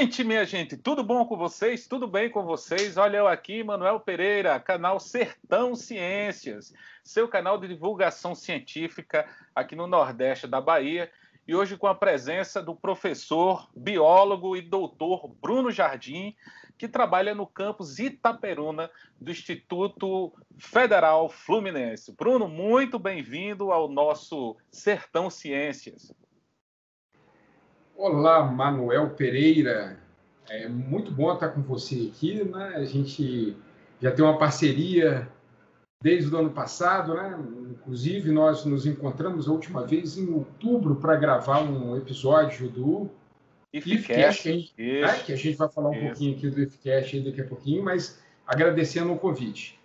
Gente, minha gente, tudo bom com vocês? Tudo bem com vocês? Olha eu aqui, Manuel Pereira, canal Sertão Ciências, seu canal de divulgação científica aqui no Nordeste da Bahia. E hoje com a presença do professor, biólogo e doutor Bruno Jardim, que trabalha no campus Itaperuna do Instituto Federal Fluminense. Bruno, muito bem-vindo ao nosso Sertão Ciências. Olá, Manuel Pereira. É muito bom estar com você aqui, né? A gente já tem uma parceria desde o ano passado, né? Inclusive, nós nos encontramos a última vez em outubro para gravar um episódio do IFCast, que a gente vai falar um pouquinho aqui do IFCast daqui a pouquinho, mas agradecendo o convite.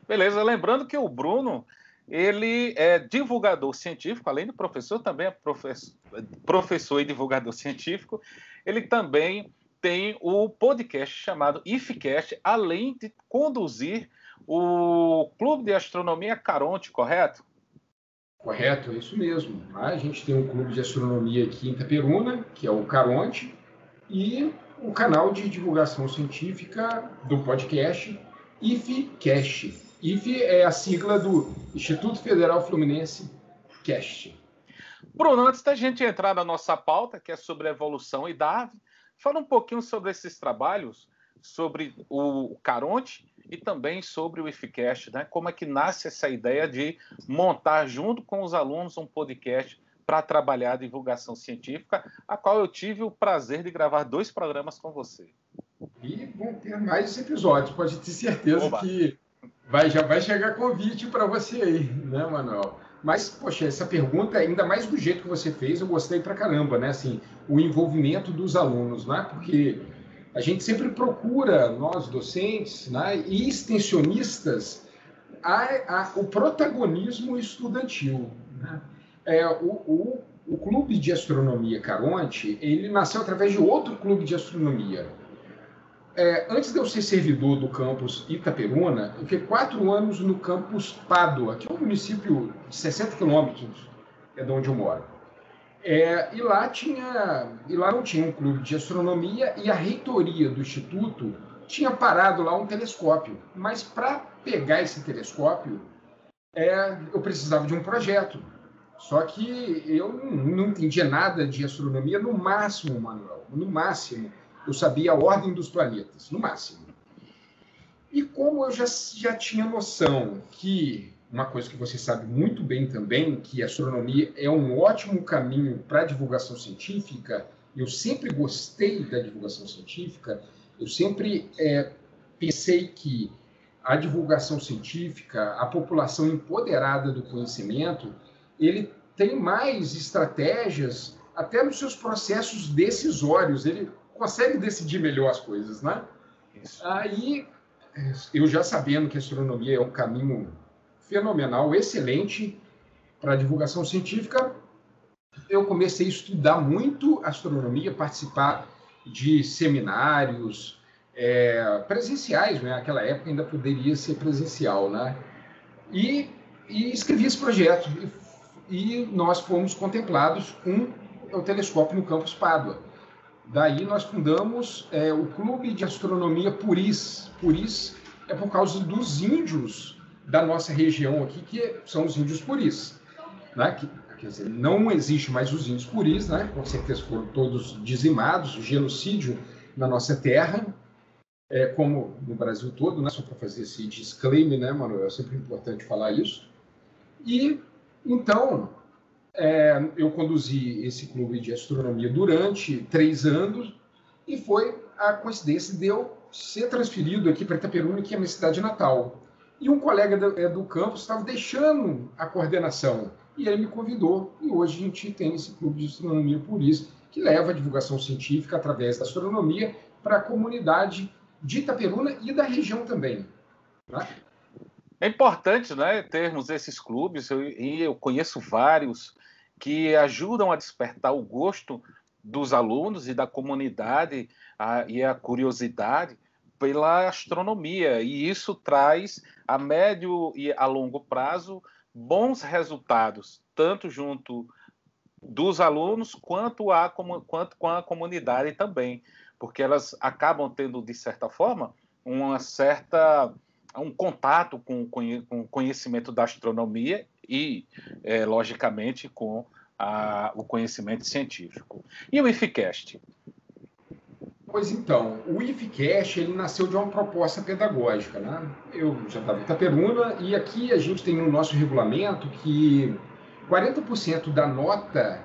Beleza, lembrando que o Bruno, ele é divulgador científico, além de professor, também é professor e divulgador científico. Ele também tem o podcast chamado IFCast, além de conduzir o Clube de Astronomia Caronte, correto? Correto, é isso mesmo. A gente tem um clube de astronomia aqui em Itaperuna, que é o Caronte, e o canal de divulgação científica do podcast IFCast. IF é a sigla do Instituto Federal Fluminense Cast. Bruno, antes da gente entrar na nossa pauta, que é sobre evolução e Darwin, fala um pouquinho sobre esses trabalhos, sobre o Caronte e também sobre o IFCast, né? Como é que nasce essa ideia de montar junto com os alunos um podcast para trabalhar a divulgação científica, a qual eu tive o prazer de gravar 2 programas com você. E vão ter mais episódios, pode ter certeza. Oba. Que já vai chegar convite para você aí, né, Manuel? Mas, poxa, essa pergunta, ainda mais do jeito que você fez, eu gostei pra caramba, né? Assim, o envolvimento dos alunos, né? Porque a gente sempre procura, nós docentes, né, e extensionistas, o protagonismo estudantil, né? O Clube de Astronomia Caronte, ele nasceu através de outro clube de astronomia. Antes de eu ser servidor do campus Itaperuna, eu fiquei 4 anos no campus Pádua, que é um município de 60 quilômetros de onde eu moro. E lá não tinha um clube de astronomia e a reitoria do instituto tinha parado lá um telescópio. Mas para pegar esse telescópio, eu precisava de um projeto. Só que eu não entendia nada de astronomia, no máximo, Manuel, no máximo. Eu sabia a ordem dos planetas, no máximo. E como eu já tinha noção que, uma coisa que você sabe muito bem também, que a astronomia é um ótimo caminho para a divulgação científica, eu sempre gostei da divulgação científica, eu sempre pensei que a divulgação científica, a população empoderada do conhecimento, ele tem mais estratégias, até nos seus processos decisórios, ele consegue decidir melhor as coisas, né? Isso. Aí, eu já sabendo que a astronomia é um caminho fenomenal, excelente para a divulgação científica, eu comecei a estudar muito astronomia, participar de seminários presenciais, né? Naquela época ainda poderia ser presencial, né? E escrevi esse projeto. E nós fomos contemplados com o telescópio no campus Pádua. Daí nós fundamos o Clube de Astronomia Puris. Puris é por causa dos índios da nossa região aqui, que são os índios Puris. Né? Quer dizer, não existe mais os índios Puris, né? Com certeza foram todos dizimados, o genocídio na nossa terra, como no Brasil todo, né? Só para fazer esse disclaimer, né, Manuel? É sempre importante falar isso. E, então, eu conduzi esse clube de astronomia durante 3 anos e foi a coincidência de eu ser transferido aqui para Itaperuna, que é a minha cidade natal. E um colega do campus estava deixando a coordenação e ele me convidou. E hoje a gente tem esse clube de astronomia por isso, que leva a divulgação científica através da astronomia para a comunidade de Itaperuna e da região também. Né? É importante, né, termos esses clubes, e eu conheço vários que ajudam a despertar o gosto dos alunos e da comunidade e a curiosidade pela astronomia. E isso traz, a médio e a longo prazo, bons resultados, tanto junto dos alunos quanto com a comunidade também. porque elas acabam tendo, de certa forma, um contato com o conhecimento da astronomia e, logicamente, com o conhecimento científico. E o IFCast? Pois então, o IFCast ele nasceu de uma proposta pedagógica, né? Eu já estava em Itaperuna e aqui a gente tem no nosso regulamento que 40% da nota,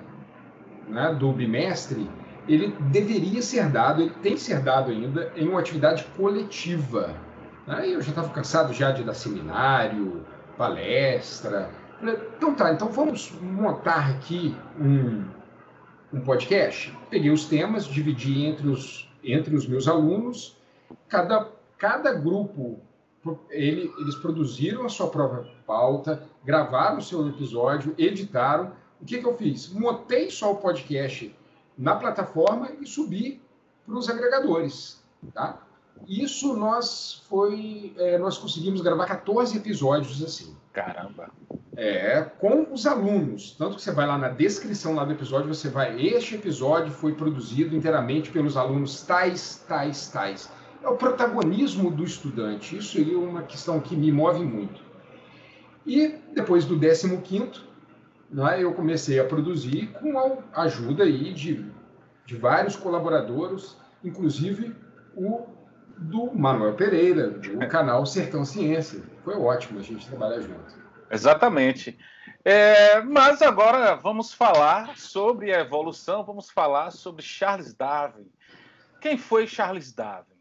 né, do bimestre, ele deveria ser dado, ele tem que ser dado ainda em uma atividade coletiva. Aí eu já estava cansado já de dar seminário, palestra. Então tá, então vamos montar aqui um podcast. Peguei os temas, dividi entre os meus alunos. Cada grupo, eles produziram a sua própria pauta, gravaram o seu episódio, editaram. O que eu fiz? Montei só o podcast na plataforma e subi para os agregadores. Tá? Isso nós conseguimos gravar 14 episódios assim. Caramba! Com os alunos. Tanto que você vai lá na descrição lá do episódio, este episódio foi produzido inteiramente pelos alunos tais. É o protagonismo do estudante. Isso aí é uma questão que me move muito. E depois do 15º, né, eu comecei a produzir com a ajuda aí de vários colaboradores, inclusive o do Manuel Pereira, do canal Sertão Ciência. Foi ótimo a gente trabalhar junto. Exatamente. Mas agora vamos falar sobre a evolução, vamos falar sobre Charles Darwin. Quem foi Charles Darwin?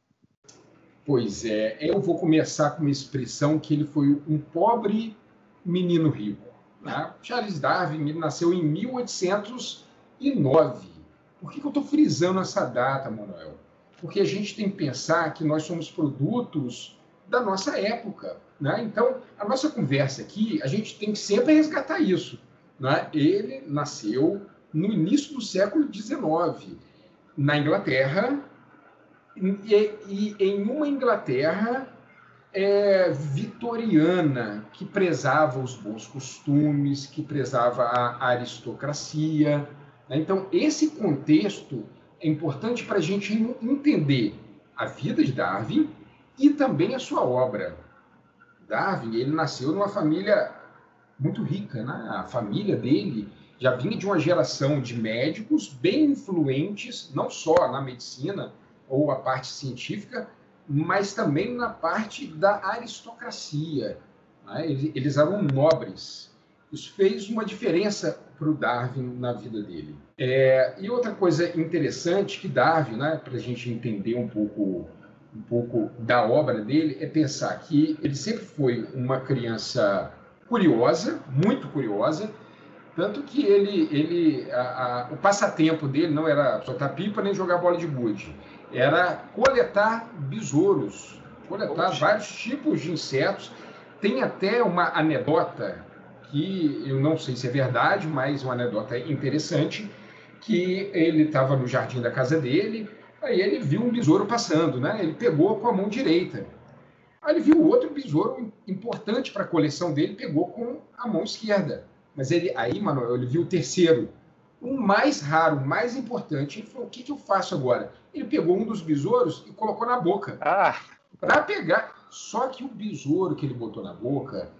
Pois eu vou começar com uma expressão que ele foi um pobre menino rico. Né? Charles Darwin ele nasceu em 1809. Por que eu estou frisando essa data, Manuel? Porque a gente tem que pensar que nós somos produtos da nossa época. Né? Então, a nossa conversa aqui, a gente tem que sempre resgatar isso. Né? Ele nasceu no início do século XIX, na Inglaterra, e em uma Inglaterra vitoriana, que prezava os bons costumes, que prezava a aristocracia. Né? Então, esse contexto é importante para a gente entender a vida de Darwin e também a sua obra. Darwin, ele nasceu numa família muito rica, né? A família dele já vinha de uma geração de médicos bem influentes, não só na medicina ou a parte científica, mas também na parte da aristocracia. Né? Eles eram nobres. Isso fez uma diferença para o Darwin na vida dele. E outra coisa interessante que Darwin, né, para a gente entender um pouco da obra dele, é pensar que ele sempre foi uma criança curiosa, muito curiosa, tanto que o passatempo dele não era soltar pipa nem jogar bola de gude, era coletar besouros, coletar vários tipos de insetos. Tem até uma anedota que eu não sei se é verdade, mas uma anedota interessante, que ele estava no jardim da casa dele, aí ele viu um besouro passando, né? Ele pegou com a mão direita. Aí ele viu outro besouro importante para a coleção dele, pegou com a mão esquerda. Mas aí, Manuel, ele viu o terceiro, o mais raro, o mais importante. Ele falou, o que eu faço agora? Ele pegou um dos besouros e colocou na boca. Para pegar. Só que o besouro que ele botou na boca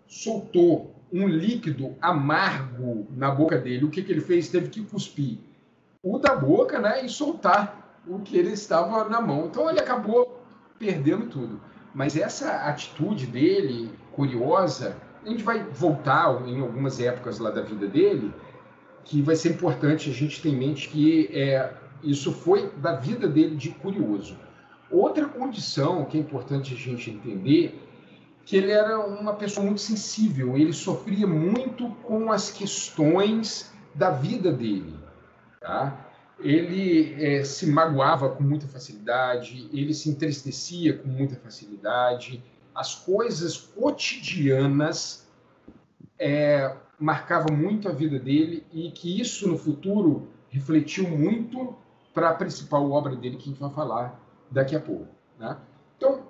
soltou um líquido amargo na boca dele. O que ele fez? Teve que cuspir o da boca, né, e soltar o que ele estava na mão. Então ele acabou perdendo tudo. Mas essa atitude dele, curiosa, a gente vai voltar em algumas épocas lá da vida dele, que vai ser importante a gente ter em mente que isso foi da vida dele de curioso. Outra condição que é importante a gente entender, que ele era uma pessoa muito sensível, ele sofria muito com as questões da vida dele. Tá? Ele se magoava com muita facilidade, ele se entristecia com muita facilidade, as coisas cotidianas marcavam muito a vida dele e que isso no futuro refletiu muito para a principal obra dele que a gente vai falar daqui a pouco. Né? Então,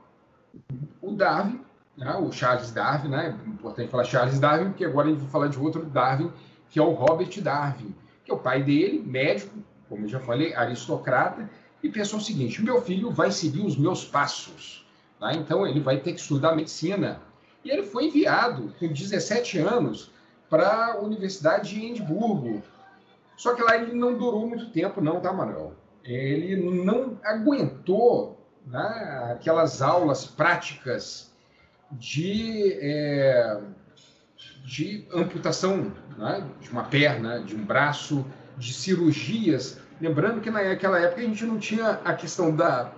o Darwin, né, o Charles Darwin, né, é importante falar Charles Darwin, porque agora a gente vai falar de outro Darwin, que é o Robert Darwin, que é o pai dele, médico, como eu já falei, aristocrata, e pensou o seguinte: meu filho vai seguir os meus passos, tá? Então ele vai ter que estudar medicina. E ele foi enviado, com 17 anos, para a Universidade de Edimburgo. Só que lá ele não durou muito tempo, não, tá, Manuel? Ele não aguentou, né, aquelas aulas práticas de amputação, né, de uma perna, de um braço, de cirurgias. Lembrando que naquela época a gente não tinha a questão da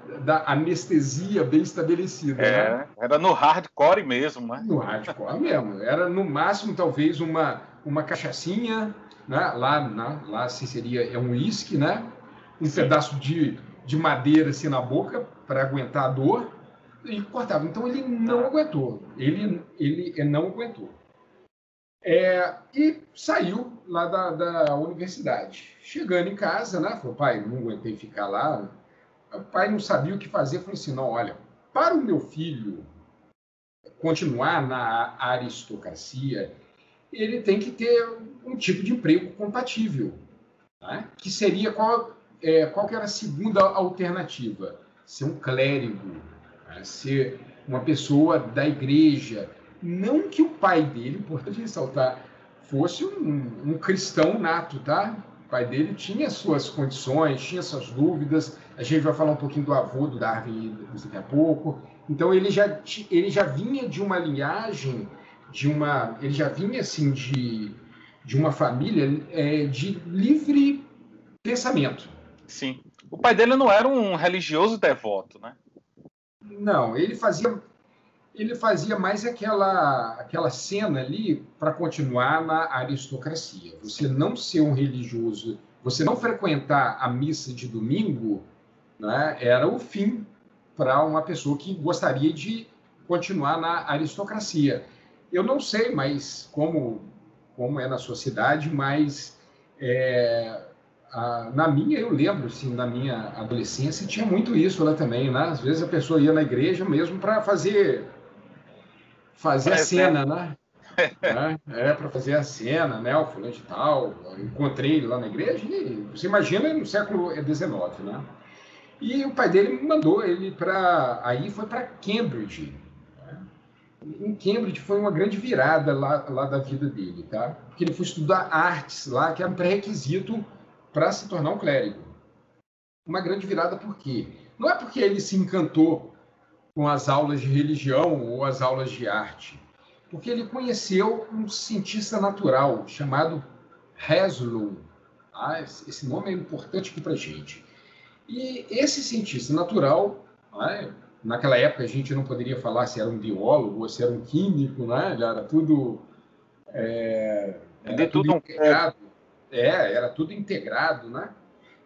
anestesia bem estabelecida. Né? Era no hardcore mesmo, né? No hardcore mesmo. Era no máximo talvez uma cachaçinha, né? Lá assim, seria um uísque, né? Um Sim. pedaço de madeira assim na boca para aguentar a dor e cortava. Então ele não aguentou. Ele não aguentou. E saiu lá da universidade. Chegando em casa, né? Falou: pai, não aguentei ficar lá. O pai não sabia o que fazer. Falou assim: não, olha, para o meu filho continuar na aristocracia, ele tem que ter um tipo de emprego compatível, né? Que seria qual que era a segunda alternativa? Ser um clérigo, né? Ser uma pessoa da igreja. Não que o pai dele, importante ressaltar, fosse um cristão nato, tá? O pai dele tinha suas condições, tinha suas dúvidas. A gente vai falar um pouquinho do avô do Darwin daqui a pouco. Então ele já vinha de uma linhagem, ele já vinha assim de uma família de livre pensamento. Sim. O pai dele não era um religioso devoto, né? Não, ele fazia mais aquela cena ali para continuar na aristocracia. Você não ser um religioso, você não frequentar a missa de domingo, né, era o fim para uma pessoa que gostaria de continuar na aristocracia. Eu não sei mais como é na sua cidade, mas na minha, eu lembro, assim, na minha adolescência, tinha muito isso lá também, né? Às vezes a pessoa ia na igreja mesmo para fazer a cena, né? Para fazer a cena, né? O fulano de tal, eu encontrei ele lá na igreja, e você imagina no século XIX, né? E o pai dele mandou ele aí foi para Cambridge. Né? Em Cambridge foi uma grande virada lá da vida dele, tá? Porque ele foi estudar artes lá, que era um pré-requisito para se tornar um clérigo. Uma grande virada por quê? Não é porque ele se encantou com as aulas de religião ou as aulas de arte, porque ele conheceu um cientista natural chamado Heslow. Esse nome é importante aqui para a gente. E esse cientista natural, naquela época a gente não poderia falar se era um biólogo ou se era um químico, né? Era tudo integrado. Era tudo integrado, né?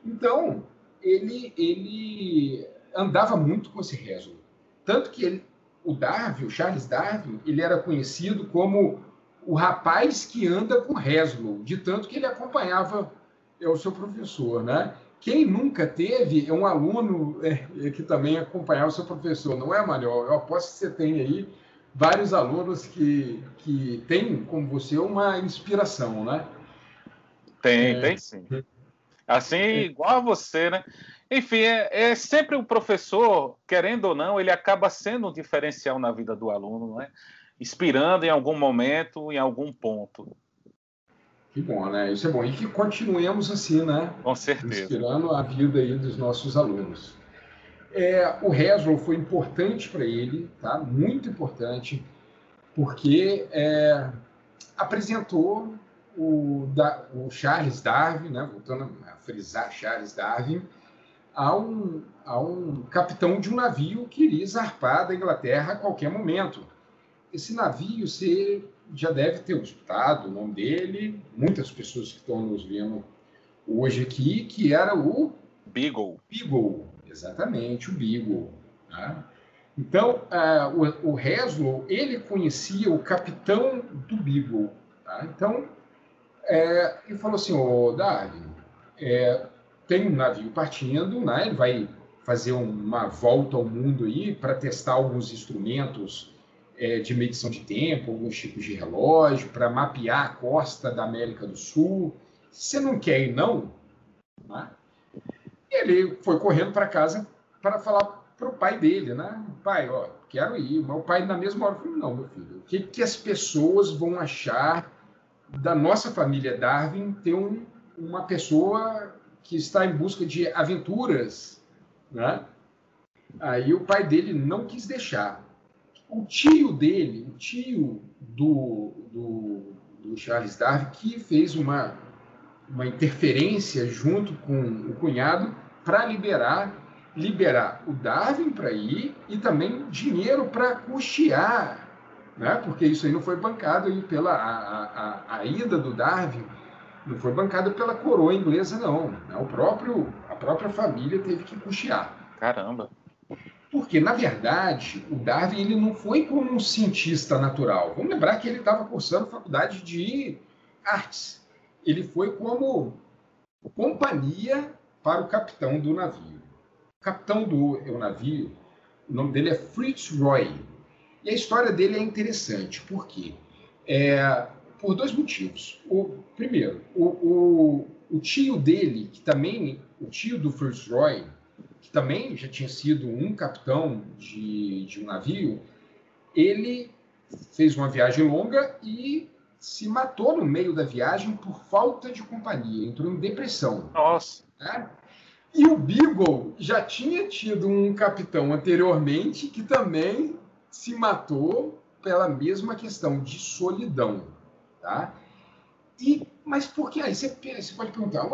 Então, ele andava muito com esse Heslow. Tanto que o Charles Darwin, ele era conhecido como o rapaz que anda com Heslow, de tanto que ele acompanhava o seu professor, né? Quem nunca teve um aluno que também acompanhava o seu professor, não é, Manuel? Eu aposto que você tem aí vários alunos que têm, como você, uma inspiração, né? Tem sim. Assim, igual a você, né? Enfim, é sempre o professor, querendo ou não, ele acaba sendo um diferencial na vida do aluno, né? Inspirando em algum momento, em algum ponto. Que bom, né? Isso é bom. E que continuemos assim, né? Com certeza. Inspirando a vida aí dos nossos alunos. O Heslow foi importante para ele, tá? Muito importante, porque apresentou o Charles Darwin, né? Voltando a frisar Charles Darwin, a um capitão de um navio que iria zarpar da Inglaterra a qualquer momento. Esse navio, você já deve ter escutado o nome dele, muitas pessoas que estão nos vendo hoje aqui, que era o Beagle. Beagle, exatamente, o Beagle. Tá? Então, o Heslow, ele conhecia o capitão do Beagle. Tá? Então, ele falou assim: Darwin, tem um navio partindo, né? Ele vai fazer uma volta ao mundo aí para testar alguns instrumentos de medição de tempo, alguns tipos de relógio, para mapear a costa da América do Sul. Você não quer ir, não? Né? ele foi correndo para casa para falar para o pai dele, né? Pai, ó, quero ir. Mas o pai, na mesma hora, falou, não, meu filho, o que as pessoas vão achar da nossa família Darwin ter uma pessoa que está em busca de aventuras, né? Aí o pai dele não quis deixar. O tio dele, o tio do Charles Darwin, que fez uma interferência junto com o cunhado para liberar o Darwin para ir e também dinheiro para custear, né? Porque isso aí não foi bancado aí a ida do Darwin não foi bancada pela coroa inglesa, não. A própria família teve que custear. Caramba! Porque, na verdade, o Darwin ele não foi como um cientista natural. Vamos lembrar que ele estava cursando faculdade de artes. Ele foi como companhia para o capitão do navio. O capitão do navio, o nome dele é Fritz Roy. E a história dele é interessante, por quê? Por dois motivos. Primeiro, o tio dele, o tio do Fritz Roy, que também já tinha sido um capitão de um navio, ele fez uma viagem longa e se matou no meio da viagem por falta de companhia, entrou em depressão. Nossa! Né? E o Beagle já tinha tido um capitão anteriormente que também se matou pela mesma questão de solidão. Tá? Mas por que? Aí você pode perguntar,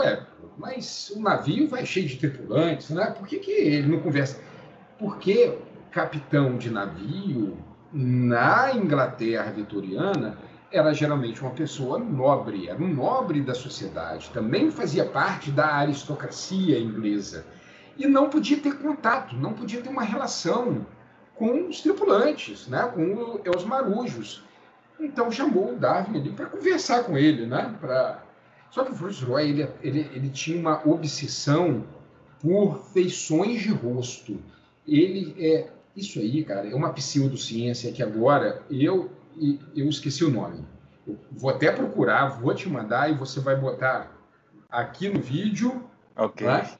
mas o navio vai cheio de tripulantes, né? Por que ele não conversa? Porque capitão de navio, na Inglaterra vitoriana, era geralmente uma pessoa nobre, era um nobre da sociedade, também fazia parte da aristocracia inglesa. E não podia ter contato, não podia ter uma relação com os tripulantes, né? Com os marujos. Então chamou o Darwin ali para conversar com ele, né? Só que o Fritz Roy ele tinha uma obsessão por feições de rosto. Isso aí, cara, é uma pseudociência que agora eu esqueci o nome. Eu vou até procurar, vou te mandar e você vai botar aqui no vídeo, ok? Né?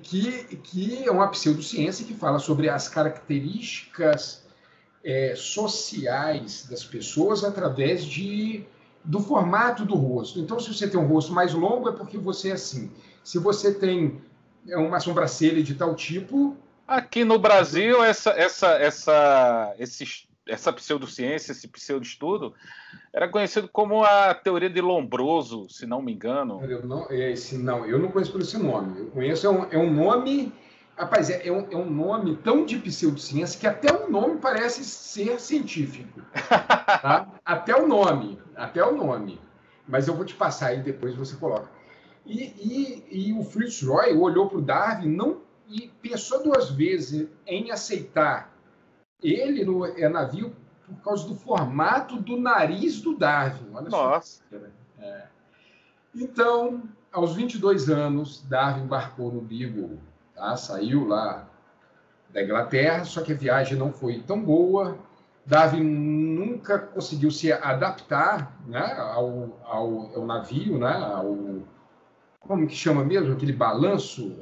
Que é uma pseudociência que fala sobre as características sociais das pessoas através do formato do rosto. Então, se você tem um rosto mais longo, é porque você é assim. Se você tem uma sobrancelha de tal tipo... Aqui no Brasil, essa pseudociência, esse pseudo-estudo, era conhecido como a teoria de Lombroso, se não me engano. Eu não conheço por esse nome. Eu conheço, é um nome... Rapaz, é um nome tão de pseudociência que até o nome parece ser científico. Tá? Até o nome. Mas eu vou te passar aí, depois você coloca. E o Fritz Roy olhou para o Darwin e pensou duas vezes em aceitar ele no navio por causa do formato do nariz do Darwin. Olha Nossa! Só. Então, aos 22 anos, Darwin embarcou no Beagle. Tá? Saiu lá da Inglaterra, só que a viagem não foi tão boa. Darwin nunca conseguiu se adaptar, né, ao navio, né, como que chama mesmo? Aquele balanço?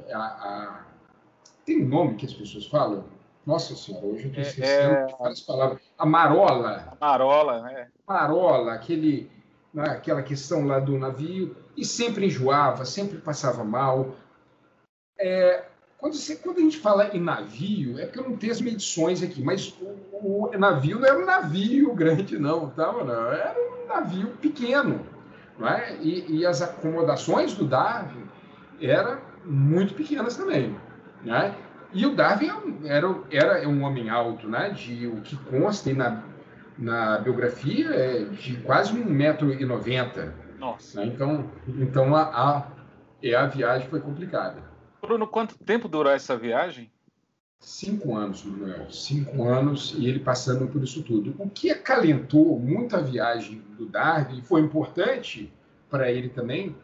Tem um nome que as pessoas falam? Nossa Senhora, hoje eu estou esquecendo de falar as palavras. A marola. A marola, né? Marola, aquela questão lá do navio. E sempre enjoava, sempre passava mal. Quando a gente fala em navio, é porque eu não tenho as medições aqui, mas o navio não era um navio grande, não, tá? Não, era um navio pequeno. Não é? E as acomodações do Darwin eram muito pequenas também. Né? E o Darwin era um homem alto, né? O que consta na biografia é de quase 1,90 m. Nossa! Né? Então a viagem foi complicada. Bruno, quanto tempo durou essa viagem? 5 anos, Manuel. 5 anos e ele passando por isso tudo. O que acalentou muito a viagem do Darwin, e foi importante para ele também,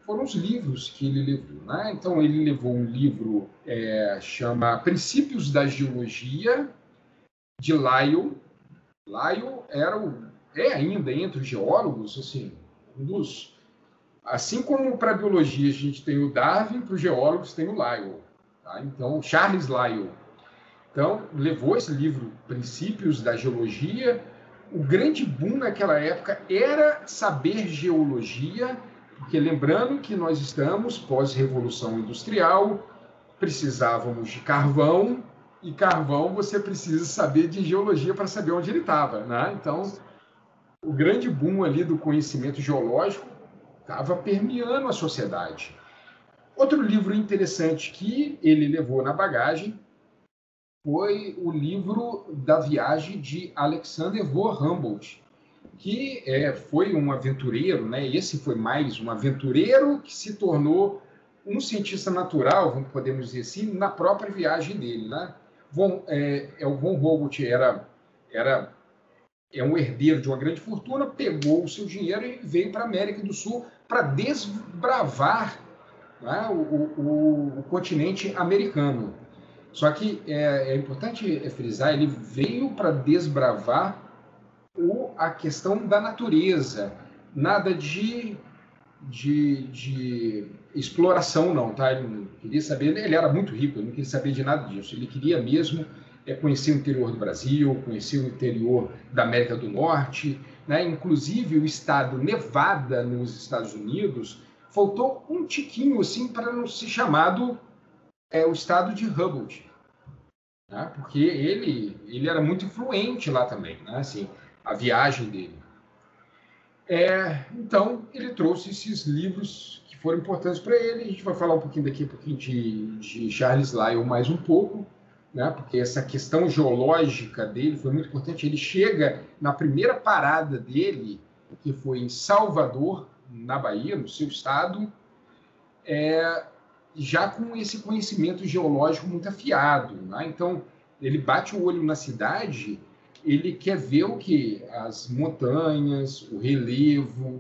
foram os livros que ele levou. Né? Então, ele levou um livro chama Princípios da Geologia, de Lyell. Lyell é ainda, entre os geólogos, assim, um dos Assim como para a biologia a gente tem o Darwin, para os geólogos tem o Lyell. Tá? Então, Charles Lyell. Então, levou esse livro, Princípios da Geologia. O grande boom naquela época era saber geologia, porque lembrando que nós estamos pós-revolução industrial, precisávamos de carvão, e carvão você precisa saber de geologia para saber onde ele estava, né? Então, o grande boom ali do conhecimento geológico estava permeando a sociedade. Outro livro interessante que ele levou na bagagem foi o livro da viagem de Alexander von Humboldt, que foi um aventureiro, né? Esse foi mais um aventureiro que se tornou um cientista natural, podemos dizer assim, na própria viagem dele, né? O von Humboldt é um herdeiro de uma grande fortuna, pegou o seu dinheiro e veio para a América do Sul para desbravar, né, o continente americano. Só que é importante frisar, ele veio para desbravar a questão da natureza, nada de exploração não, tá? Ele não queria saber, ele era muito rico, ele não queria saber de nada disso, ele queria mesmo conhecer o interior do Brasil, conhecer o interior da América do Norte, né? Inclusive o estado Nevada nos Estados Unidos, faltou um tiquinho assim para não ser chamado o estado de Humboldt, né? Porque ele era muito influente lá também, né? Assim, a viagem dele. Então, ele trouxe esses livros que foram importantes para ele. A gente vai falar um pouquinho daqui, um pouquinho de Charles Lyell mais um pouco, né? Porque essa questão geológica dele foi muito importante. Ele chega na primeira parada dele, que foi em Salvador, na Bahia, no seu estado, já com esse conhecimento geológico muito afiado, né? Então, ele bate o olho na cidade, ele quer ver o que? As montanhas, o relevo,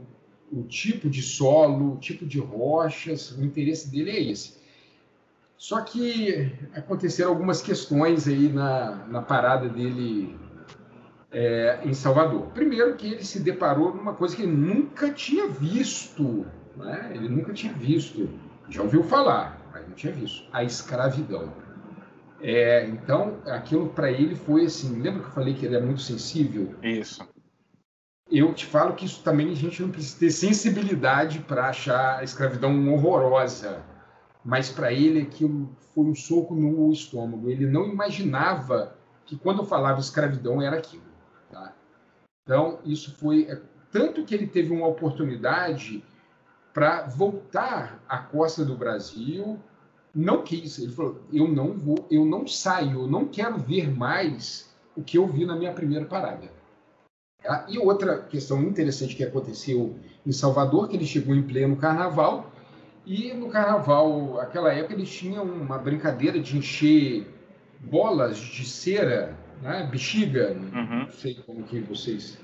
o tipo de solo, o tipo de rochas, o interesse dele é esse. Só que aconteceram algumas questões aí na parada dele em Salvador. Primeiro que ele se deparou numa coisa que ele nunca tinha visto, né? Ele nunca tinha visto, já ouviu falar, mas não tinha visto, a escravidão. Então, aquilo para ele foi assim, lembra que eu falei que ele é muito sensível? Isso. Eu te falo que isso também a gente não precisa ter sensibilidade para achar a escravidão horrorosa, mas para ele aquilo foi um soco no estômago. Ele não imaginava que quando eu falava escravidão era aquilo. Tá? Então, isso foi... Tanto que ele teve uma oportunidade para voltar à costa do Brasil, não quis. Ele falou, eu não saio, eu não quero ver mais o que eu vi na minha primeira parada. E outra questão interessante que aconteceu em Salvador, que ele chegou em pleno carnaval, e no carnaval, naquela época, eles tinham uma brincadeira de encher bolas de cera, né, bexiga, não sei como que vocês,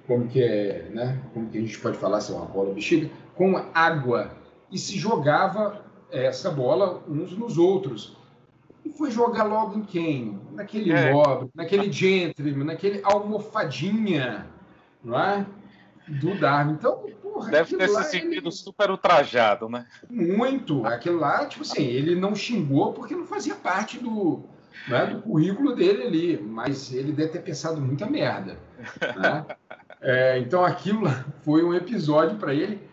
como que a gente pode falar se é uma bola bexiga, com água, e se jogava essa bola uns nos outros. E foi jogar logo em quem? Naquele nobre, naquele gentleman, naquele almofadinha, não é? Do Darwin. Então, porra, deve ter se sentido super ultrajado, né? Muito. Aquilo lá, tipo assim, ele não xingou porque não fazia parte do currículo dele ali, mas ele deve ter pensado muita merda, né? Então, aquilo lá foi um episódio para ele.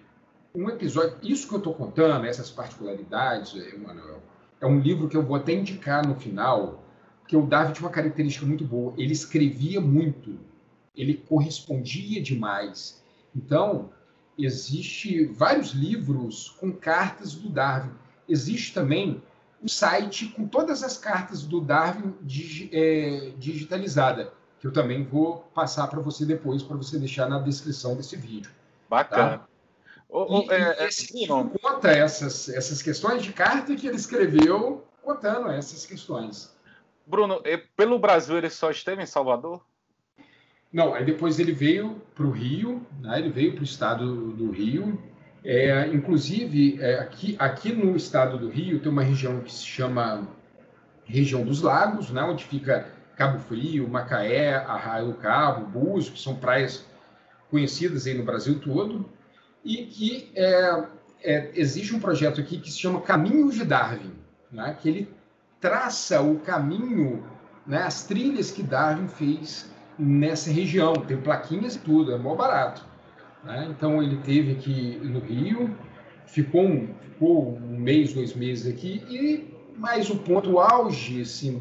Um episódio, isso que eu estou contando, essas particularidades, Emanuel, é um livro que eu vou até indicar no final, porque o Darwin tinha uma característica muito boa. Ele escrevia muito, ele correspondia demais. Então, existe vários livros com cartas do Darwin. Existe também um site com todas as cartas do Darwin digitalizada, que eu também vou passar para você depois, para você deixar na descrição desse vídeo. Bacana. Tá? Esse livro conta essas questões de carta que ele escreveu, contando essas questões. Bruno, pelo Brasil ele só esteve em Salvador? Não, aí depois ele veio para o Rio, né? Ele veio para o estado do Rio. Inclusive, aqui no estado do Rio tem uma região que se chama Região dos Lagos, né? Onde fica Cabo Frio, Macaé, Arraial do Cabo, Búzios, que são praias conhecidas aí no Brasil todo. e que existe um projeto aqui que se chama Caminho de Darwin, né, que ele traça o caminho, né, as trilhas que Darwin fez nessa região, tem plaquinhas e tudo, é mó barato. Né? Então ele teve aqui no Rio, ficou um mês, 2 meses aqui, e mais o ponto auge assim,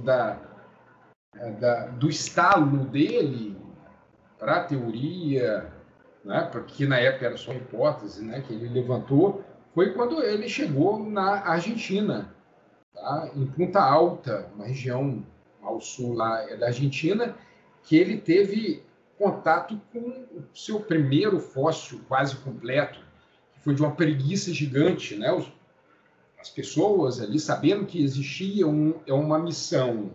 do estalo dele para a teoria, né, porque na época era só hipótese, né, que ele levantou, foi quando ele chegou na Argentina, tá? Em Punta Alta, uma região ao sul lá da Argentina, que ele teve contato com o seu primeiro fóssil quase completo, que foi de uma preguiça gigante, né? As pessoas ali, sabendo que existia uma missão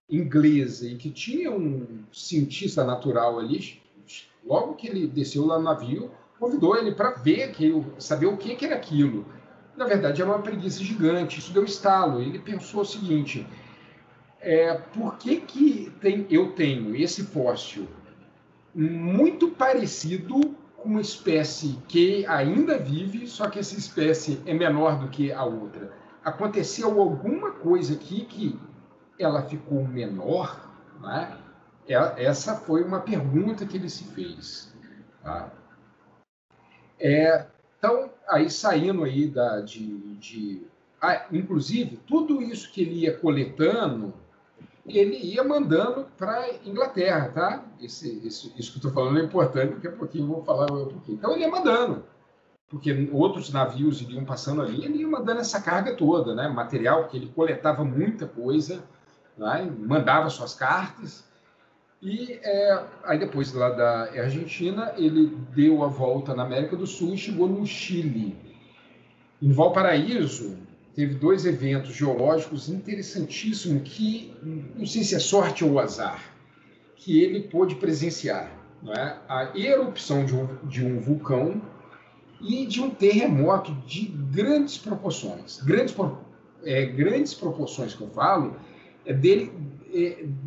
inglesa e que tinha um cientista natural ali, logo que ele desceu lá no navio, convidou ele para ver, saber o que era aquilo. Na verdade, era uma preguiça gigante, isso deu estalo. Ele pensou o seguinte, por que eu tenho esse fóssil muito parecido com uma espécie que ainda vive, só que essa espécie é menor do que a outra? Aconteceu alguma coisa aqui que ela ficou menor, né? Essa foi uma pergunta que ele se fez. Tá? Então, aí saindo aí inclusive, tudo isso que ele ia coletando, ele ia mandando para a Inglaterra, tá? Isso que eu estou falando é importante, daqui a pouquinho eu vou falar um pouquinho. Então, ele ia mandando, porque outros navios iriam passando ali, ele ia mandando essa carga toda, né? Material, que ele coletava muita coisa, né? Mandava suas cartas, e aí depois lá da Argentina, ele deu a volta na América do Sul e chegou no Chile. Em Valparaíso, teve 2 eventos geológicos interessantíssimos que, não sei se é sorte ou azar, que ele pôde presenciar. Né? A erupção de um vulcão e de um terremoto de grandes proporções. Grandes proporções que eu falo,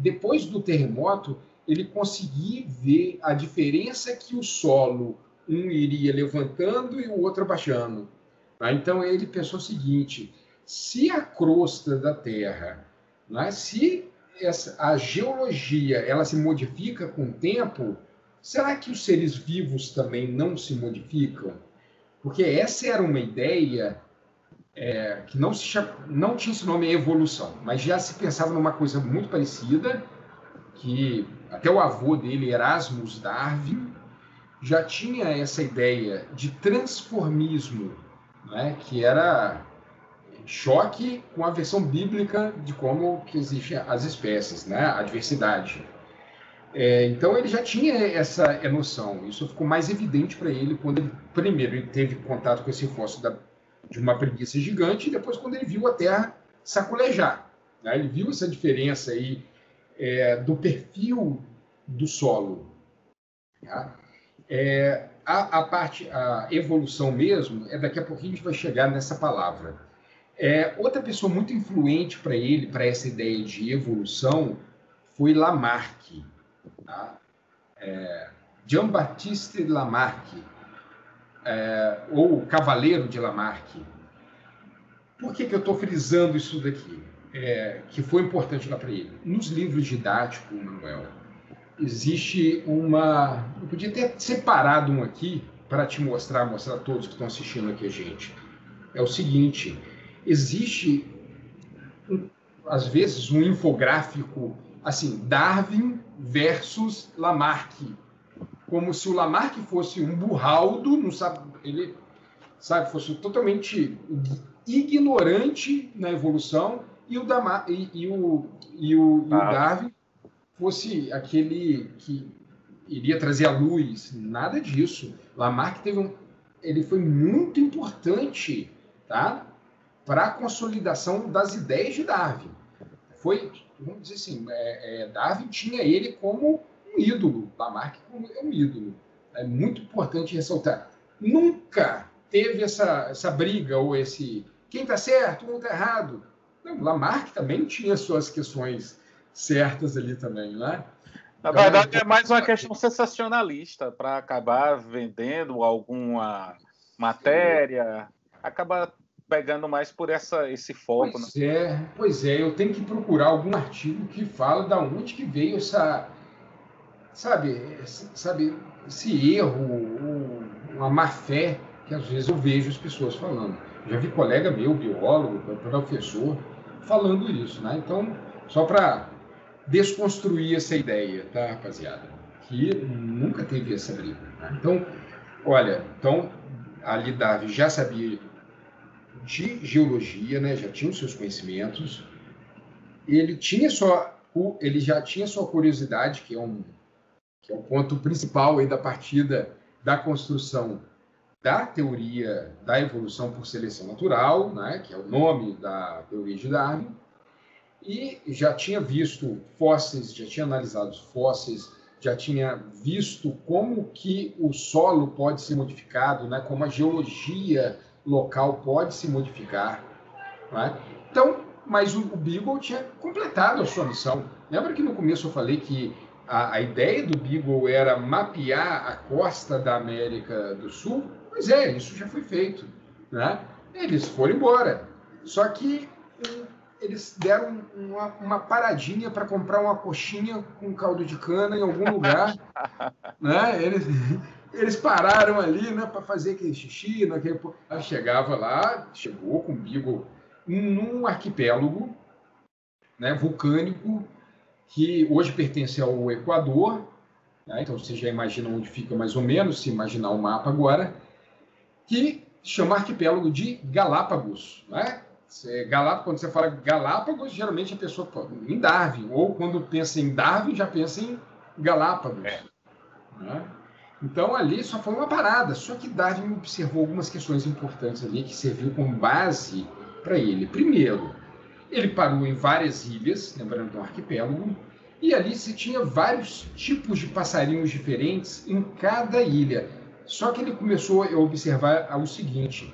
depois do terremoto, ele conseguia ver a diferença que o solo, um iria levantando e o outro abaixando. Então, ele pensou o seguinte, se a crosta da Terra, né, se a geologia ela se modifica com o tempo, será que os seres vivos também não se modificam? Porque essa era uma ideia que não tinha esse nome evolução, mas já se pensava numa coisa muito parecida, que até o avô dele, Erasmus Darwin, já tinha essa ideia de transformismo, né, que era choque com a versão bíblica de como que existem as espécies, né, a diversidade. Então ele já tinha essa noção. Isso ficou mais evidente para ele quando ele teve contato com esse fóssil de uma preguiça gigante, e depois quando ele viu a Terra sacolejar. Né? Ele viu essa diferença aí do perfil do solo. Tá? A evolução mesmo, daqui a pouquinho a gente vai chegar nessa palavra. Outra pessoa muito influente para ele, para essa ideia de evolução, foi Lamarck. Tá? Jean-Baptiste Lamarck, ou Cavaleiro de Lamarck. Por que eu estou frisando isso daqui? Que foi importante lá para ele. Nos livros didáticos, Manuel, existe uma... Eu podia ter separado um aqui para te mostrar a todos que estão assistindo aqui a gente. É o seguinte, existe, às vezes, um infográfico assim, Darwin versus Lamarck. Como se o Lamarck fosse um burraldo, não sabe, ele fosse totalmente ignorante na evolução, e o Darwin fosse aquele que iria trazer a luz. Nada disso. Lamarck ele foi muito importante, tá, para a consolidação das ideias de Darwin. Vamos dizer assim, Darwin tinha ele como um ídolo, Lamarck como um ídolo. É muito importante ressaltar. Nunca teve essa briga ou quem está certo, um está errado. Não, Lamarck também tinha suas questões certas ali também, né? Na verdade, é mais uma questão sensacionalista para acabar vendendo alguma matéria, acaba pegando mais por esse foco. Pois é, eu tenho que procurar algum artigo que fala da onde que veio essa, sabe, esse erro, uma má fé que às vezes eu vejo as pessoas falando. Já vi colega meu, biólogo, professor, falando isso, né? Então, só para desconstruir essa ideia, tá, rapaziada? Que nunca teve essa briga. Né? Então, olha, ali Darwin já sabia de geologia, né? Já tinha os seus conhecimentos. Ele já tinha sua curiosidade, que é o ponto principal aí da partida da construção da teoria da evolução por seleção natural, né? Que é o nome da teoria de Darwin. E já tinha visto fósseis, já tinha analisado os fósseis, já tinha visto como que o solo pode ser modificado, né? Como a geologia local pode se modificar. Né? Então, mas o Beagle tinha completado a sua missão. Lembra que no começo eu falei que a ideia do Beagle era mapear a costa da América do Sul? Pois é, isso já foi feito. Né? Eles foram embora. Só que eles deram uma paradinha para comprar uma coxinha com caldo de cana em algum lugar. Né? Eles pararam ali, né, para fazer aquele xixi. Aí chegou com o Beagle num arquipélago, né, vulcânico, que hoje pertence ao Equador. Né? Então você já imagina onde fica mais ou menos, se imaginar o mapa agora, que chama arquipélago de Galápagos. Né? Quando você fala Galápagos, geralmente a pessoa em Darwin, ou quando pensa em Darwin, já pensa em Galápagos. Né? Então, ali só foi uma parada. Só que Darwin observou algumas questões importantes ali que serviu como base para ele. Primeiro, ele parou em várias ilhas, lembrando que é um arquipélago, e ali se tinha vários tipos de passarinhos diferentes em cada ilha. Só que ele começou a observar o seguinte,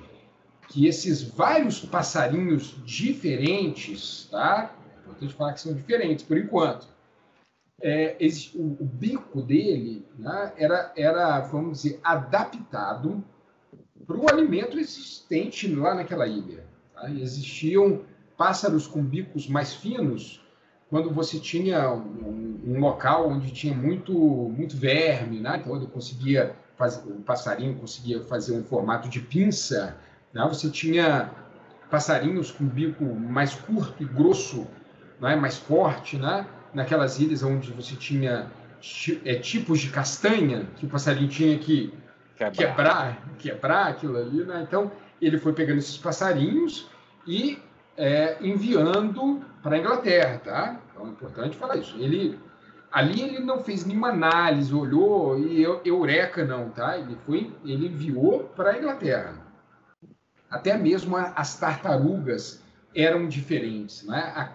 que esses vários passarinhos diferentes, tá? É importante falar que são diferentes por enquanto. O bico dele, né, era, vamos dizer, adaptado para o alimento existente lá naquela ilha. Tá? Existiam pássaros com bicos mais finos quando você tinha um local onde tinha muito verme, né? Então ele conseguia o passarinho conseguia fazer um formato de pinça. Né? Você tinha passarinhos com bico mais curto e grosso, né? Mais forte, né? Naquelas ilhas onde você tinha tipos de castanha que o passarinho tinha que quebrar aquilo ali, né? Então ele foi pegando esses passarinhos e enviando para a Inglaterra, tá? Então é importante falar isso. Ali ele não fez nenhuma análise, olhou e eureka não, tá? Ele enviou para a Inglaterra. Até mesmo as tartarugas eram diferentes, né?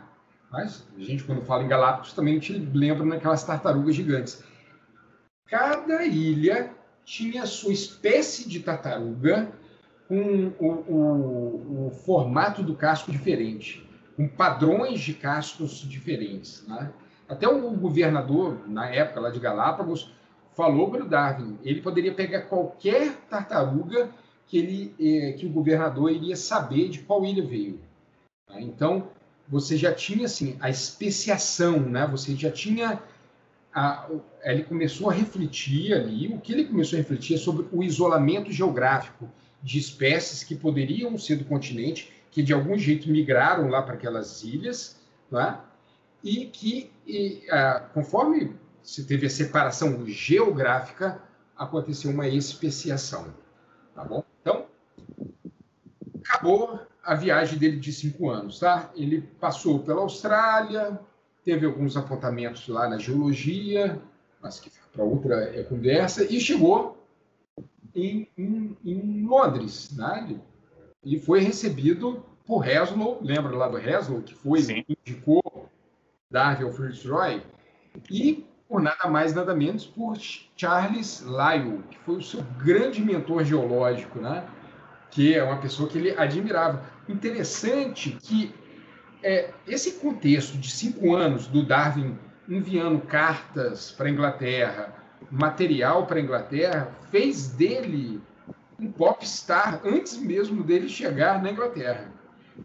Mas a gente, quando fala em Galápagos, também te lembra naquelas tartarugas gigantes. Cada ilha tinha sua espécie de tartaruga com o formato do casco diferente, com padrões de cascos diferentes. Né? Até o governador, na época lá de Galápagos, falou para o Darwin, ele poderia pegar qualquer tartaruga que o governador iria saber de qual ilha veio. Tá? Então, você já tinha assim, a especiação, né? Você já tinha... ele começou a refletir ali, o que ele começou a refletir é sobre o isolamento geográfico de espécies que poderiam ser do continente, que de algum jeito migraram lá para aquelas ilhas, né? E que, conforme se teve a separação geográfica, aconteceu uma especiação. Tá bom? Então, acabou a viagem dele de 5 anos, tá? Ele passou pela Austrália, teve alguns apontamentos lá na geologia, mas que fica para outra conversa, e chegou em Londres, né? E foi recebido por Heslow, lembra lá do Heslow, que indicou Darwin ao Fitzroy, e por nada mais, nada menos, por Charles Lyell, que foi o seu grande mentor geológico, né? Que é uma pessoa que ele admirava. Interessante que esse contexto de 5 anos do Darwin enviando cartas para a Inglaterra, material para a Inglaterra, fez dele um popstar antes mesmo dele chegar na Inglaterra,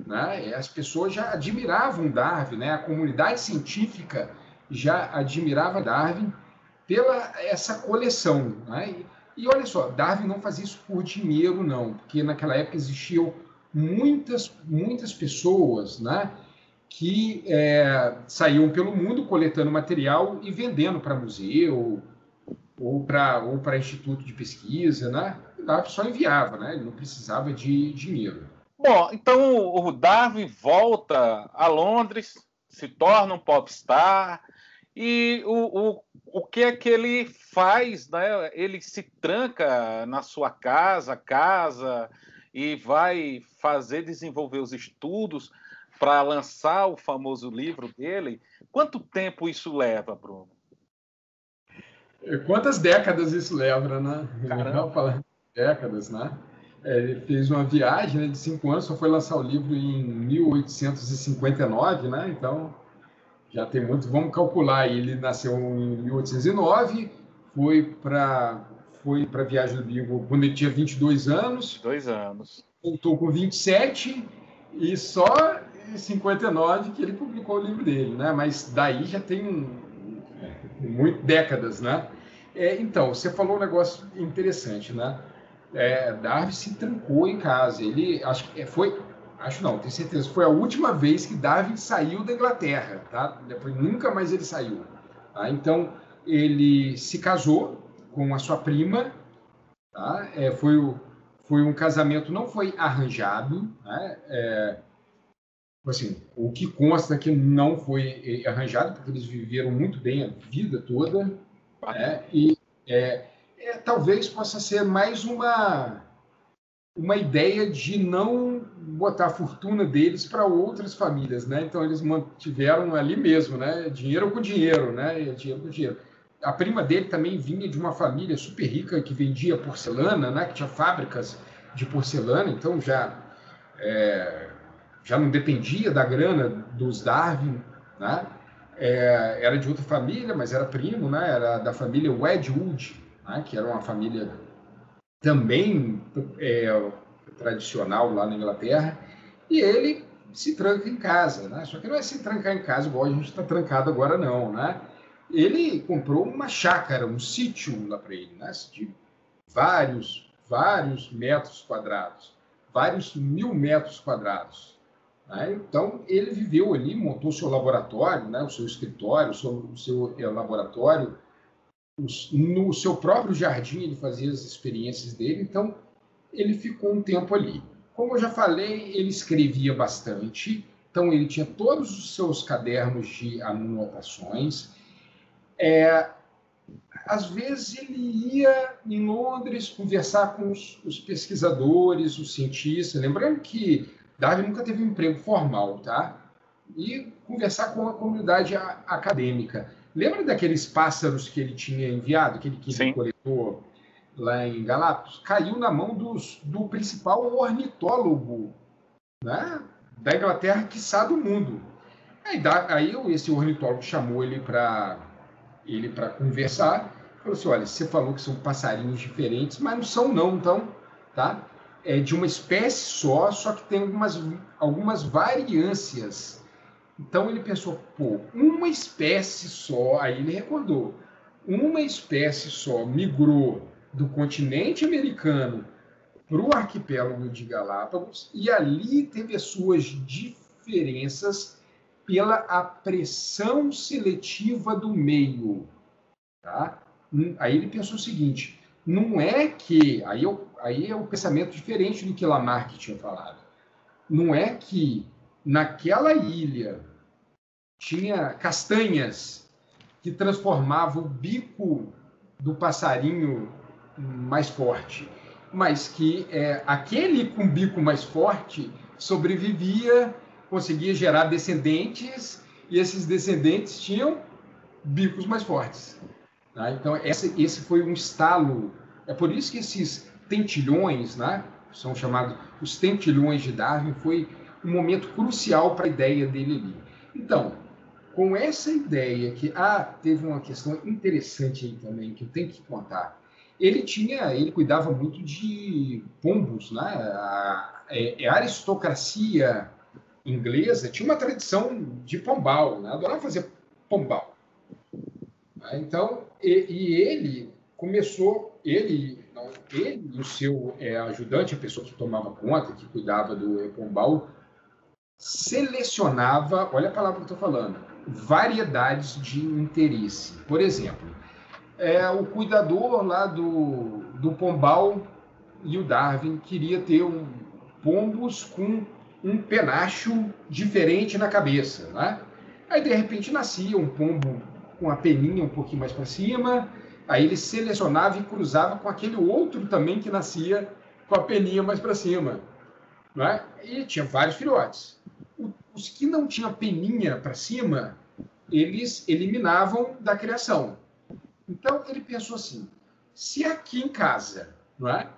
né? As pessoas já admiravam Darwin, né? A comunidade científica já admirava Darwin pela essa coleção, né? E olha só, Darwin não fazia isso por dinheiro, não, porque naquela época existiam muitas pessoas, né, que saíam pelo mundo coletando material e vendendo para museu ou para instituto de pesquisa, né? Darwin só enviava, né? Ele não precisava de dinheiro. Bom, então o Darwin volta a Londres, se torna um popstar, e o que é que ele faz, né? Ele se tranca na sua casa, e vai desenvolver os estudos para lançar o famoso livro dele. Quanto tempo isso leva, Bruno? Quantas décadas isso leva, né? Caramba. Falar décadas, né? Ele fez uma viagem, né, de 5 anos, só foi lançar o livro em 1859, né? Então, já tem muito. Vamos calcular, ele nasceu em 1809, foi para a viagem do livro quando ele tinha 22 anos. 2 anos. Voltou com 27 e só em 59 que ele publicou o livro dele, né? Mas daí já tem muitas décadas, né? Então, você falou um negócio interessante, né? Darwin se trancou em casa. Ele tenho certeza, foi a última vez que Darwin saiu da Inglaterra, tá? Depois nunca mais ele saiu. Tá? Então, ele se casou com a sua prima, tá? Foi um casamento, não foi arranjado, né? Assim, o que consta que não foi arranjado, porque eles viveram muito bem a vida toda, né? E talvez possa ser mais uma ideia de não botar a fortuna deles para outras famílias, né? Então eles mantiveram ali mesmo, né? Dinheiro com dinheiro, né? Dinheiro com dinheiro. A prima dele também vinha de uma família super rica que vendia porcelana, né? Que tinha fábricas de porcelana, então já não dependia da grana dos Darwin, né? Era de outra família, mas era primo, né? Era da família Wedgwood, né? Que era uma família também tradicional lá na Inglaterra, e ele se tranca em casa, né? Só que não é se trancar em casa igual a gente está trancado agora, não, né? Ele comprou uma chácara, um sítio lá para ele, né? De vários metros quadrados, vários 1000 metros quadrados. Né? Então, ele viveu ali, montou seu laboratório, né? O seu escritório, o seu laboratório, no seu próprio jardim ele fazia as experiências dele, então ele ficou um tempo ali. Como eu já falei, ele escrevia bastante, então ele tinha todos os seus cadernos de anotações. Às vezes ele ia em Londres conversar com os pesquisadores, os cientistas, lembrando que Darwin nunca teve um emprego formal, tá? E conversar com a comunidade acadêmica. Lembra daqueles pássaros que ele tinha enviado, que ele coletou lá em Galápagos? Caiu na mão do principal ornitólogo, né, da Inglaterra, quiçá do mundo. Aí esse ornitólogo chamou ele para conversar. Falou assim, olha, você falou que são passarinhos diferentes, mas não são não, então, tá? É de uma espécie só que tem algumas variâncias. Então ele pensou, uma espécie só, aí ele recordou, uma espécie só migrou do continente americano para o arquipélago de Galápagos e ali teve as suas diferenças pela pressão seletiva do meio. Tá? Aí ele pensou o seguinte, não é que, aí é um pensamento diferente do que Lamarck tinha falado, não é que naquela ilha tinha castanhas que transformavam o bico do passarinho mais forte, mas que aquele com bico mais forte sobrevivia, conseguia gerar descendentes, e esses descendentes tinham bicos mais fortes. Tá? Então, esse foi um estalo. É por isso que esses tentilhões, né, são chamados os tentilhões de Darwin, foi um momento crucial para a ideia dele ali. Então, com essa ideia que teve uma questão interessante aí também, que eu tenho que contar. ele cuidava muito de pombos, né? A aristocracia inglesa tinha uma tradição de pombal, né? Adorava fazer pombal. Então, ele começou, ele e o seu ajudante, a pessoa que tomava conta, que cuidava do pombal, selecionava, olha a palavra que eu estou falando, variedades de interesse. Por exemplo, o cuidador lá do pombal e o Darwin queria ter pombos com um penacho diferente na cabeça, né? Aí, de repente, nascia um pombo com a peninha um pouquinho mais para cima, aí ele selecionava e cruzava com aquele outro também que nascia com a peninha mais para cima, né? E tinha vários filhotes. Os que não tinham peninha para cima, eles eliminavam da criação. Então, ele pensou assim, se aqui em casa, não é?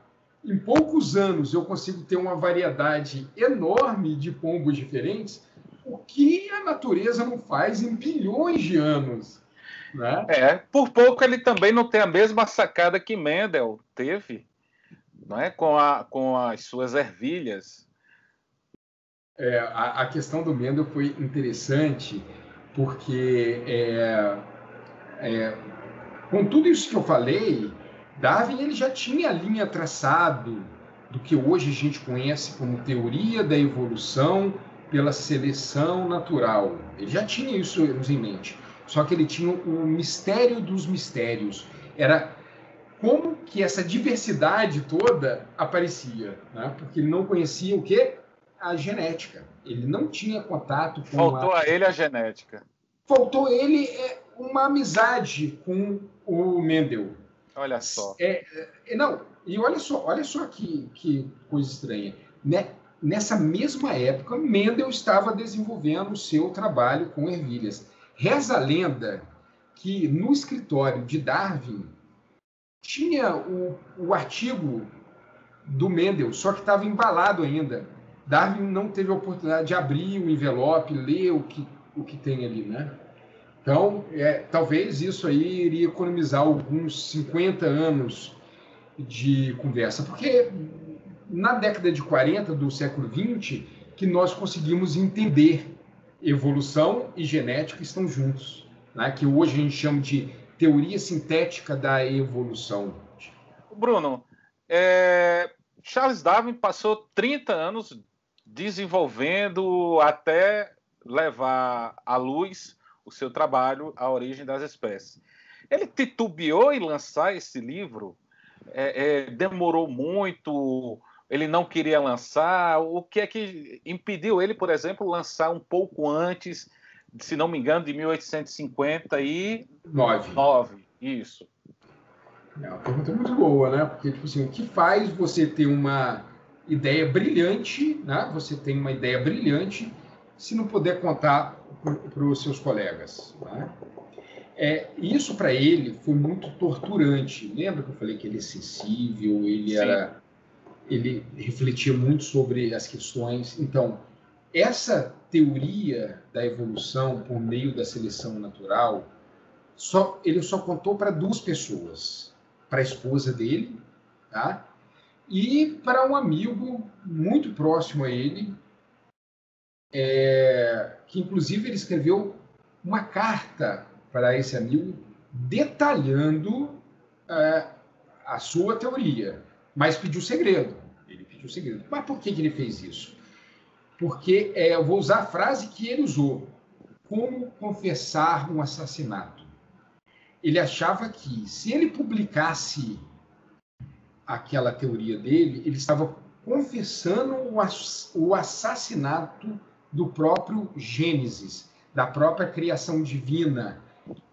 Em poucos anos eu consigo ter uma variedade enorme de pombos diferentes, o que a natureza não faz em bilhões de anos? Né? Por pouco ele também não tem a mesma sacada que Mendel teve, não é? com as suas ervilhas. A questão do Mendel foi interessante, porque com tudo isso que eu falei, Darwin ele já tinha a linha traçado do que hoje a gente conhece como teoria da evolução pela seleção natural. Ele já tinha isso em mente. Só que ele tinha o mistério dos mistérios. Era como que essa diversidade toda aparecia, né? Porque ele não conhecia o quê? A genética. Ele não tinha contato com Faltou a ele a genética. Faltou ele uma amizade com o Mendel. Olha só. Não, e olha só que coisa estranha. Né? Nessa mesma época, Mendel estava desenvolvendo o seu trabalho com ervilhas. Reza a lenda que no escritório de Darwin tinha o artigo do Mendel, só que estava embalado ainda. Darwin não teve a oportunidade de abrir o envelope, ler o que tem ali, né? Então, talvez isso aí iria economizar alguns 50 anos de conversa, porque na década de 40 do século XX que nós conseguimos entender evolução e genética estão juntos, né? Que hoje a gente chama de teoria sintética da evolução. Bruno, Charles Darwin passou 30 anos desenvolvendo até levar à luz o seu trabalho, A Origem das Espécies. Ele titubeou em lançar esse livro? Demorou muito? Ele não queria lançar? O que é que impediu ele, por exemplo, lançar um pouco antes, se não me engano, de 1859? Isso. É uma pergunta muito boa, né? Porque, tipo assim, o que faz você ter uma ideia brilhante, né? Você tem uma ideia brilhante se não puder contar para os seus colegas, né? Isso para ele foi muito torturante. Lembra que eu falei que ele é sensível, ele refletia muito sobre as questões. Então, essa teoria da evolução por meio da seleção natural, ele só contou para 2 pessoas, para a esposa dele, tá? E para um amigo muito próximo a ele, que inclusive ele escreveu uma carta para esse amigo detalhando a sua teoria, mas pediu segredo. Ele pediu segredo. Mas por que ele fez isso? Porque eu vou usar a frase que ele usou: como confessar um assassinato. Ele achava que se ele publicasse aquela teoria dele, ele estava confessando o assassinato do próprio Gênesis, da própria criação divina.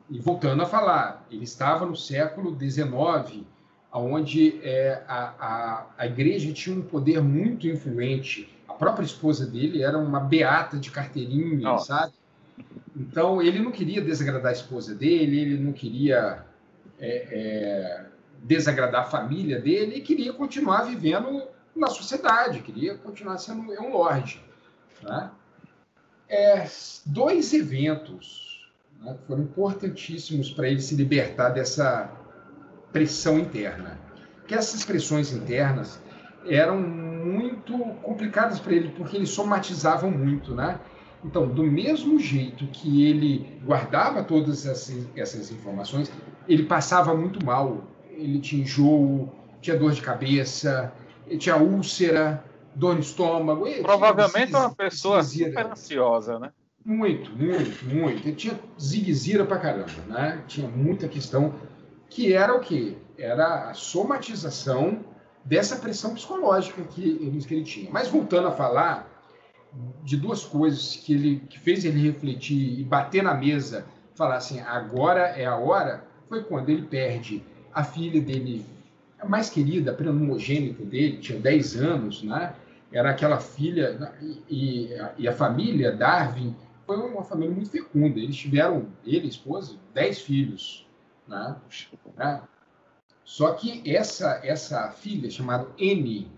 E voltando a falar, ele estava no século XIX, onde a igreja tinha um poder muito influente. A própria esposa dele era uma beata de carteirinha, sabe? Então, ele não queria desagradar a esposa dele, ele não queria desagradar a família dele, e queria continuar vivendo na sociedade, queria continuar sendo um lorde. Né? 2 eventos, né, foram importantíssimos para ele se libertar pressão interna. Que essas pressões internas eram muito complicadas para ele, porque eles somatizavam muito, né? Então, do mesmo jeito que ele guardava todas essas informações, ele passava muito mal. Ele tinha enjoo, tinha dor de cabeça, tinha úlcera, dor no estômago. Provavelmente é uma pessoa super ansiosa, né? Muito. Ele tinha zigue-zira pra caramba, né? Tinha muita questão, que era o quê? Era a somatização dessa pressão psicológica que ele tinha. Mas voltando a falar de duas coisas que fez ele refletir e bater na mesa, falar assim, agora é a hora, foi quando ele perde a filha dele, a mais querida, a primogênita dele, tinha 10 anos, né? Era aquela filha, e a família Darwin foi uma família muito fecunda. Eles tiveram, ele e a esposa, 10 filhos, né? Só que essa filha, chamada Annie,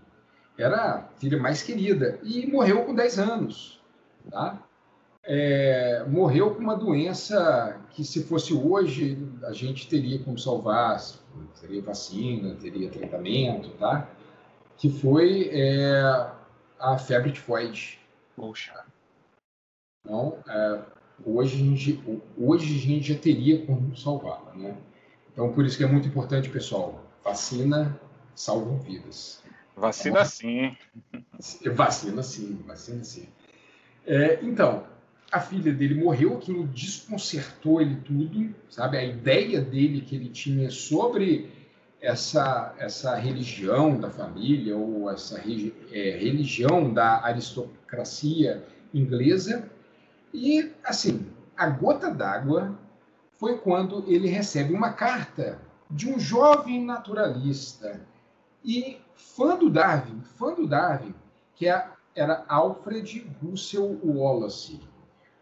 era a filha mais querida e morreu com 10 anos. Tá? Morreu com uma doença que, se fosse hoje, a gente teria como salvar, teria vacina, teria tratamento, tá? Que foi a febre tifoide. Poxa. Então, hoje a gente já teria como salvá-la, né? Então, por isso que é muito importante, pessoal, vacina salva vidas. Vacina sim. Vacina sim. Então, a filha dele morreu, aquilo desconcertou ele tudo, sabe? A ideia dele que ele tinha sobre essa religião da família, ou essa religião da aristocracia inglesa. E, assim, a gota d'água foi quando ele recebe uma carta de um jovem naturalista e fã do Darwin, que era Alfred Russel Wallace.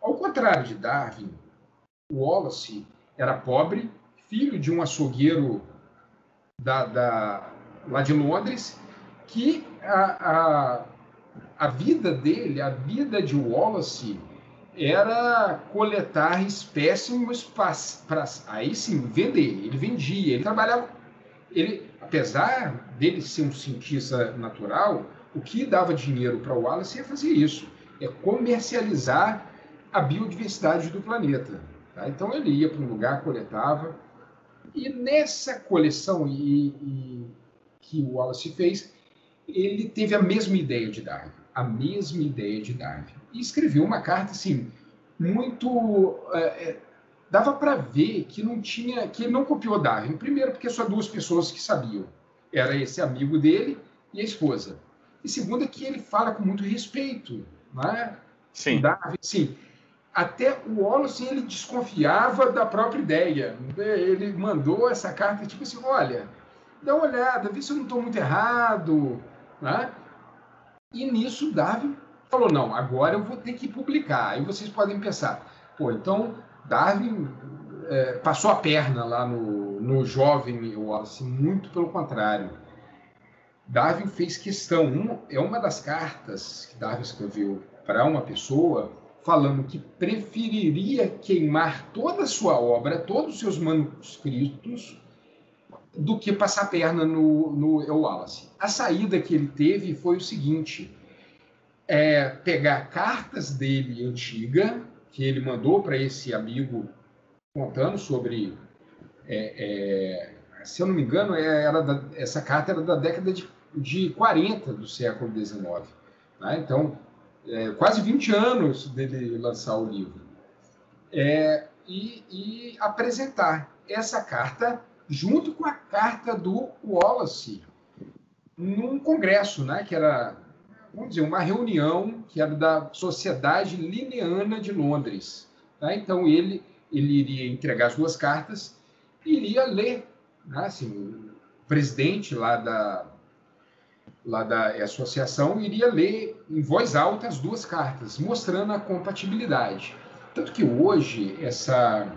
Ao contrário de Darwin, Wallace era pobre, filho de um açougueiro lá de Londres, que a vida dele, a vida de Wallace, era coletar espécimes para aí sim vender. Ele vendia, ele trabalhava. Apesar dele ser um cientista natural, o que dava dinheiro para o Wallace é fazer isso, é comercializar a biodiversidade do planeta. Tá? Então ele ia para um lugar, coletava, e nessa coleção que o Wallace fez, ele teve a mesma ideia de Darwin, e escreveu uma carta assim muito dava para ver que ele não copiou Darwin. Primeiro, porque só duas pessoas que sabiam. Era esse amigo dele e a esposa. E segundo, é que ele fala com muito respeito. Né? Sim. O Darwin, sim. Até o Wallace, ele desconfiava da própria ideia. Ele mandou essa carta, tipo assim, olha, dá uma olhada, vê se eu não estou muito errado. Né? E nisso, Darwin falou, não, agora eu vou ter que publicar. Aí vocês podem pensar, então Darwin passou a perna lá no jovem Wallace, muito pelo contrário. Darwin fez questão, é uma das cartas que Darwin escreveu para uma pessoa, falando que preferiria queimar toda a sua obra, todos os seus manuscritos, do que passar a perna no Wallace. A saída que ele teve foi o seguinte, pegar cartas dele antiga, que ele mandou para esse amigo, contando sobre, se eu não me engano, essa carta era da década de 40 do século XIX. Né? Então, quase 20 anos dele lançar o livro. E apresentar essa carta junto com a carta do Wallace num congresso, né? Que era, vamos dizer, uma reunião que era da Sociedade Linneana de Londres. Tá? Então, ele iria entregar as duas cartas e iria ler. Né? Assim, o presidente lá da associação iria ler em voz alta as duas cartas, mostrando a compatibilidade. Tanto que hoje, essa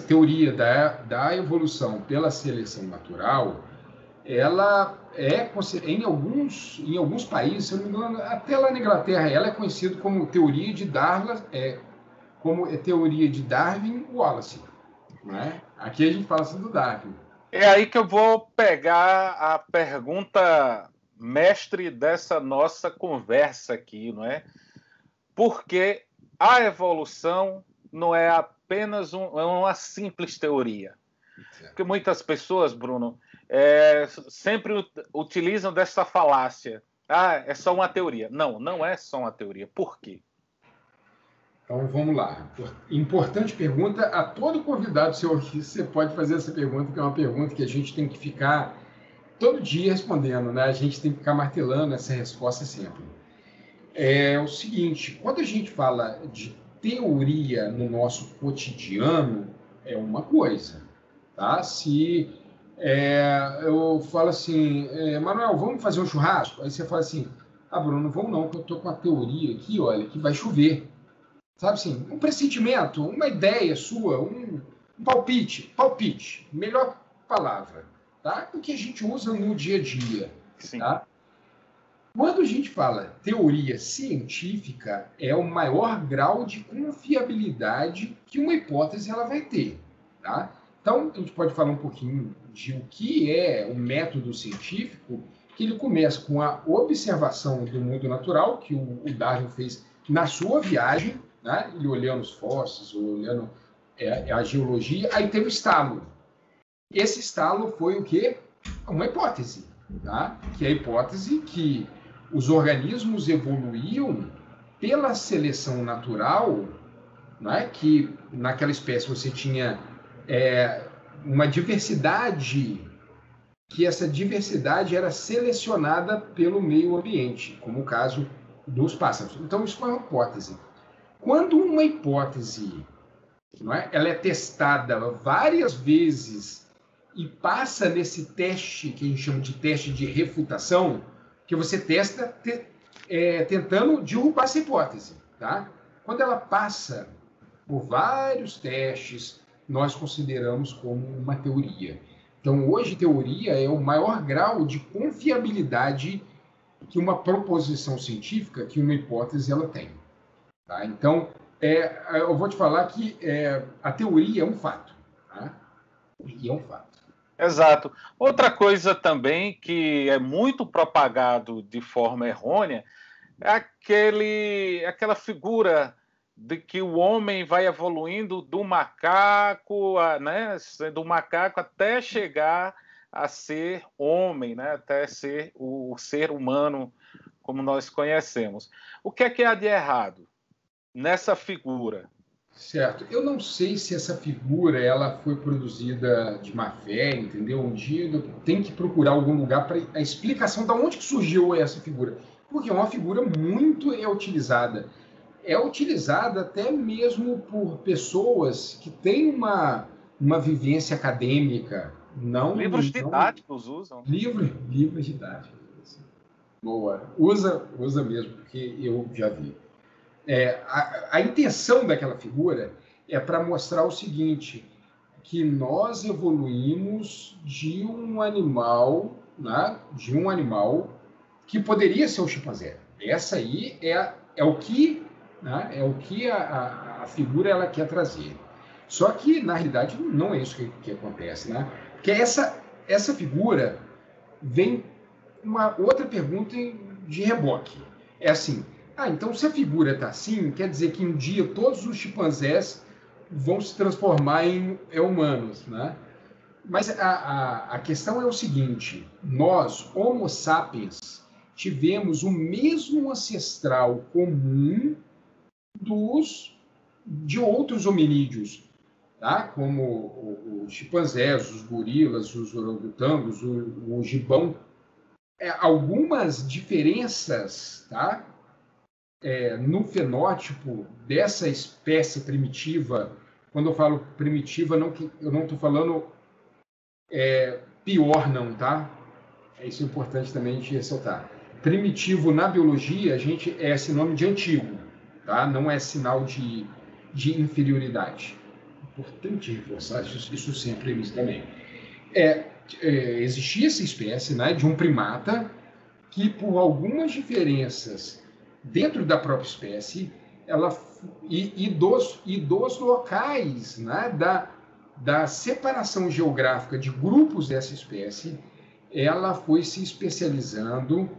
teoria da evolução pela seleção natural, ela em alguns países, se eu não me engano, até lá na Inglaterra, ela é conhecida como teoria de Darwin-Wallace. Né? Aqui a gente fala assim do Darwin. É aí que eu vou pegar a pergunta mestre dessa nossa conversa aqui, não é? Porque a evolução não é apenas uma simples teoria. Porque muitas pessoas, Bruno, sempre utilizam dessa falácia. Ah, é só uma teoria. Não, não é só uma teoria. Por quê? Então, vamos lá. Importante pergunta. A todo convidado seu aqui, você pode fazer essa pergunta, que é uma pergunta que a gente tem que ficar todo dia respondendo, né? A gente tem que ficar martelando essa resposta sempre. É o seguinte, quando a gente fala de teoria no nosso cotidiano, é uma coisa, tá? Se eu falo assim, Manuel, vamos fazer um churrasco? Aí você fala assim, Bruno, não vamos não, porque eu tô com uma teoria aqui, olha, que vai chover. Sabe assim, um pressentimento, uma ideia sua, um palpite, melhor palavra, tá? O que a gente usa no dia a dia, Sim. tá? Quando a gente fala teoria científica, é o maior grau de confiabilidade que uma hipótese ela vai ter, tá? Então, a gente pode falar um pouquinho de o que é o método científico, que ele começa com a observação do mundo natural, que o Darwin fez na sua viagem, né? Ele olhando os fósseis, olhando a geologia, aí teve o estalo. Esse estalo foi o quê? Uma hipótese, tá? Que é a hipótese que os organismos evoluíam pela seleção natural, né? Que naquela espécie você tinha uma diversidade, que essa diversidade era selecionada pelo meio ambiente, como o caso dos pássaros. Então, isso é uma hipótese. Quando uma hipótese, não é, ela é testada várias vezes e passa nesse teste, que a gente chama de teste de refutação, que você testa tentando derrubar essa hipótese. Tá? Quando ela passa por vários testes, nós consideramos como uma teoria. Então, hoje, teoria é o maior grau de confiabilidade que uma proposição científica, que uma hipótese, ela tem. Tá? Então, eu vou te falar que a teoria é um fato. Tá? E é um fato. Exato. Outra coisa também que é muito propagado de forma errônea é aquela figura de que o homem vai evoluindo do macaco, né, do macaco até chegar a ser homem, né, até ser o ser humano como nós conhecemos. O que é há de errado nessa figura? Certo. Eu não sei se essa figura ela foi produzida de má fé, entendeu? Um dia tem que procurar algum lugar para a explicação de onde que surgiu essa figura. Porque é uma figura muito utilizada. É utilizada até mesmo por pessoas que têm uma vivência acadêmica. Livros didáticos usam. Livros didáticos. Boa. Usa mesmo, porque eu já vi. A intenção daquela figura é para mostrar o seguinte, que nós evoluímos de um animal, né, que poderia ser o chimpanzé. Essa aí é o que, né, a figura ela quer trazer. Só que, na realidade, não é isso que acontece. Né? Porque essa figura vem uma outra pergunta de reboque. É assim, então se a figura está assim, quer dizer que um dia todos os chimpanzés vão se transformar em humanos, né? Mas a questão é o seguinte, nós, Homo sapiens, tivemos o mesmo ancestral comum de outros hominídeos, tá? Como os chimpanzés, os gorilas, os orangotangos, o gibão. Algumas diferenças, tá? No fenótipo dessa espécie primitiva. Quando eu falo primitiva, eu não estou falando pior, não, tá? Isso é importante também de ressaltar. Primitivo na biologia, a gente é sinônimo de antigo, tá? Não é sinal de inferioridade. Importante reforçar isso sempre isso também. Existia essa espécie, né, de um primata que, por algumas diferenças dentro da própria espécie, e dos locais, né, da separação geográfica de grupos dessa espécie, ela foi se especializando,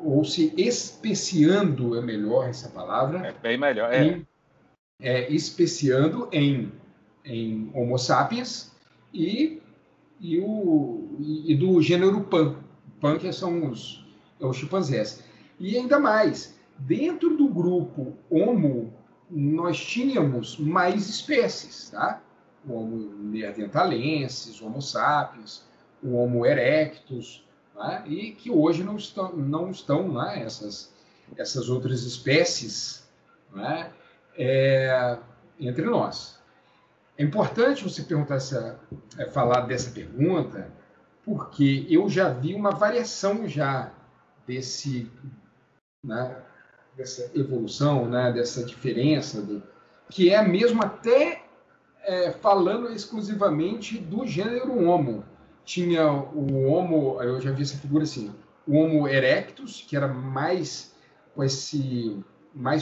ou se especiando, é melhor essa palavra. É bem melhor, especiando em Homo sapiens e do gênero Pan, que são os chimpanzés. E ainda mais, dentro do grupo Homo, nós tínhamos mais espécies, tá? O Homo neanderthalensis, o Homo sapiens, o Homo erectus, tá? E que hoje não estão né, essas outras espécies, né, entre nós. É importante você falar dessa pergunta, porque eu já vi uma variação já dessa evolução, né, dessa diferença, que é mesmo até falando exclusivamente do gênero Homo. Tinha o Homo, eu já vi essa figura assim, o Homo erectus, que era mais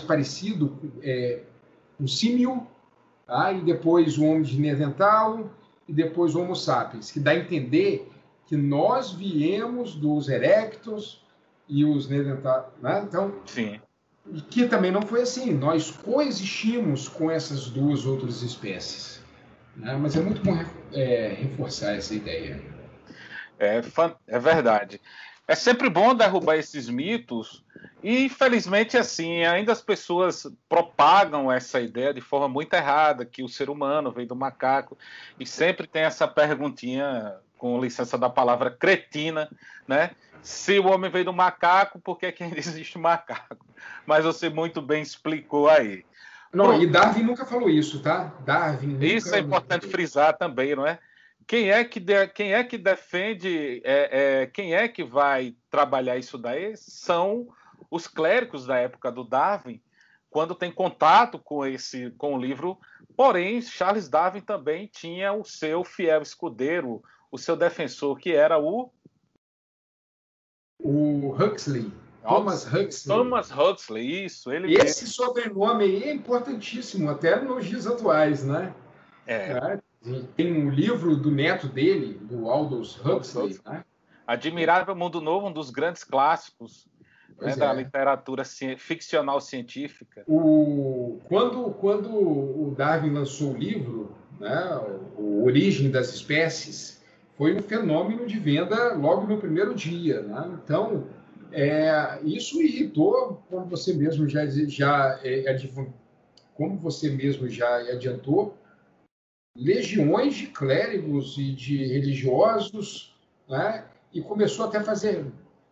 parecido com o símio, tá? E depois o Homo de Neandertal, e depois o Homo sapiens, que dá a entender que nós viemos dos erectus e os Neandertal, né? Então, sim. Que também não foi assim. Nós coexistimos com essas duas outras espécies, né? Mas é muito bom reforçar essa ideia. É verdade. É sempre bom derrubar esses mitos e, infelizmente, assim, ainda as pessoas propagam essa ideia de forma muito errada, que o ser humano veio do macaco, e sempre tem essa perguntinha, com licença da palavra, cretina, né? Se o homem veio do macaco, por que ainda existe macaco? Mas você muito bem explicou aí. Não, e Darwin nunca falou isso, tá? Darwin nunca... Isso é importante frisar também, não é? Quem é que defende, quem é que vai trabalhar isso daí? São os clérigos da época do Darwin, quando tem contato com o livro. Porém, Charles Darwin também tinha o seu fiel escudeiro, o seu defensor, que era o Huxley. Thomas Huxley. Thomas Huxley, isso. Esse sobrenome aí é importantíssimo, até nos dias atuais, né? Tem um livro do neto dele, do Aldous Huxley, né? Admirável Mundo Novo, um dos grandes clássicos, né, da literatura ficcional científica. Quando o Darwin lançou o livro, né, o Origem das Espécies, foi um fenômeno de venda logo no primeiro dia, né? Então, isso irritou, como você mesmo já adiantou, legiões de clérigos e de religiosos, né? E começou até a fazer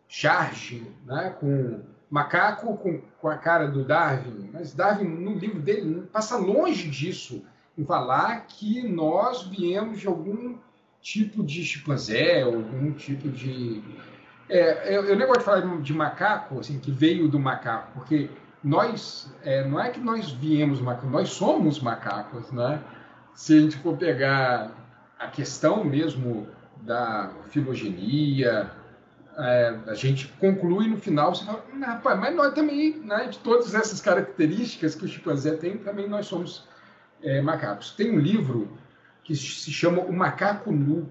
charge, né? Com macaco com a cara do Darwin. Mas Darwin, no livro dele, passa longe disso, em falar que nós viemos de algum tipo de chimpanzé, algum tipo de... eu nem gosto de falar de macaco, assim, que veio do macaco, porque nós, não é que nós viemos do macaco, nós somos macacos, né? Se a gente for pegar a questão mesmo da filogenia, a gente conclui no final, você fala, rapaz, mas nós também, né, de todas essas características que o chimpanzé tem, também nós somos macacos. Tem um livro que se chama O Macaco Nu,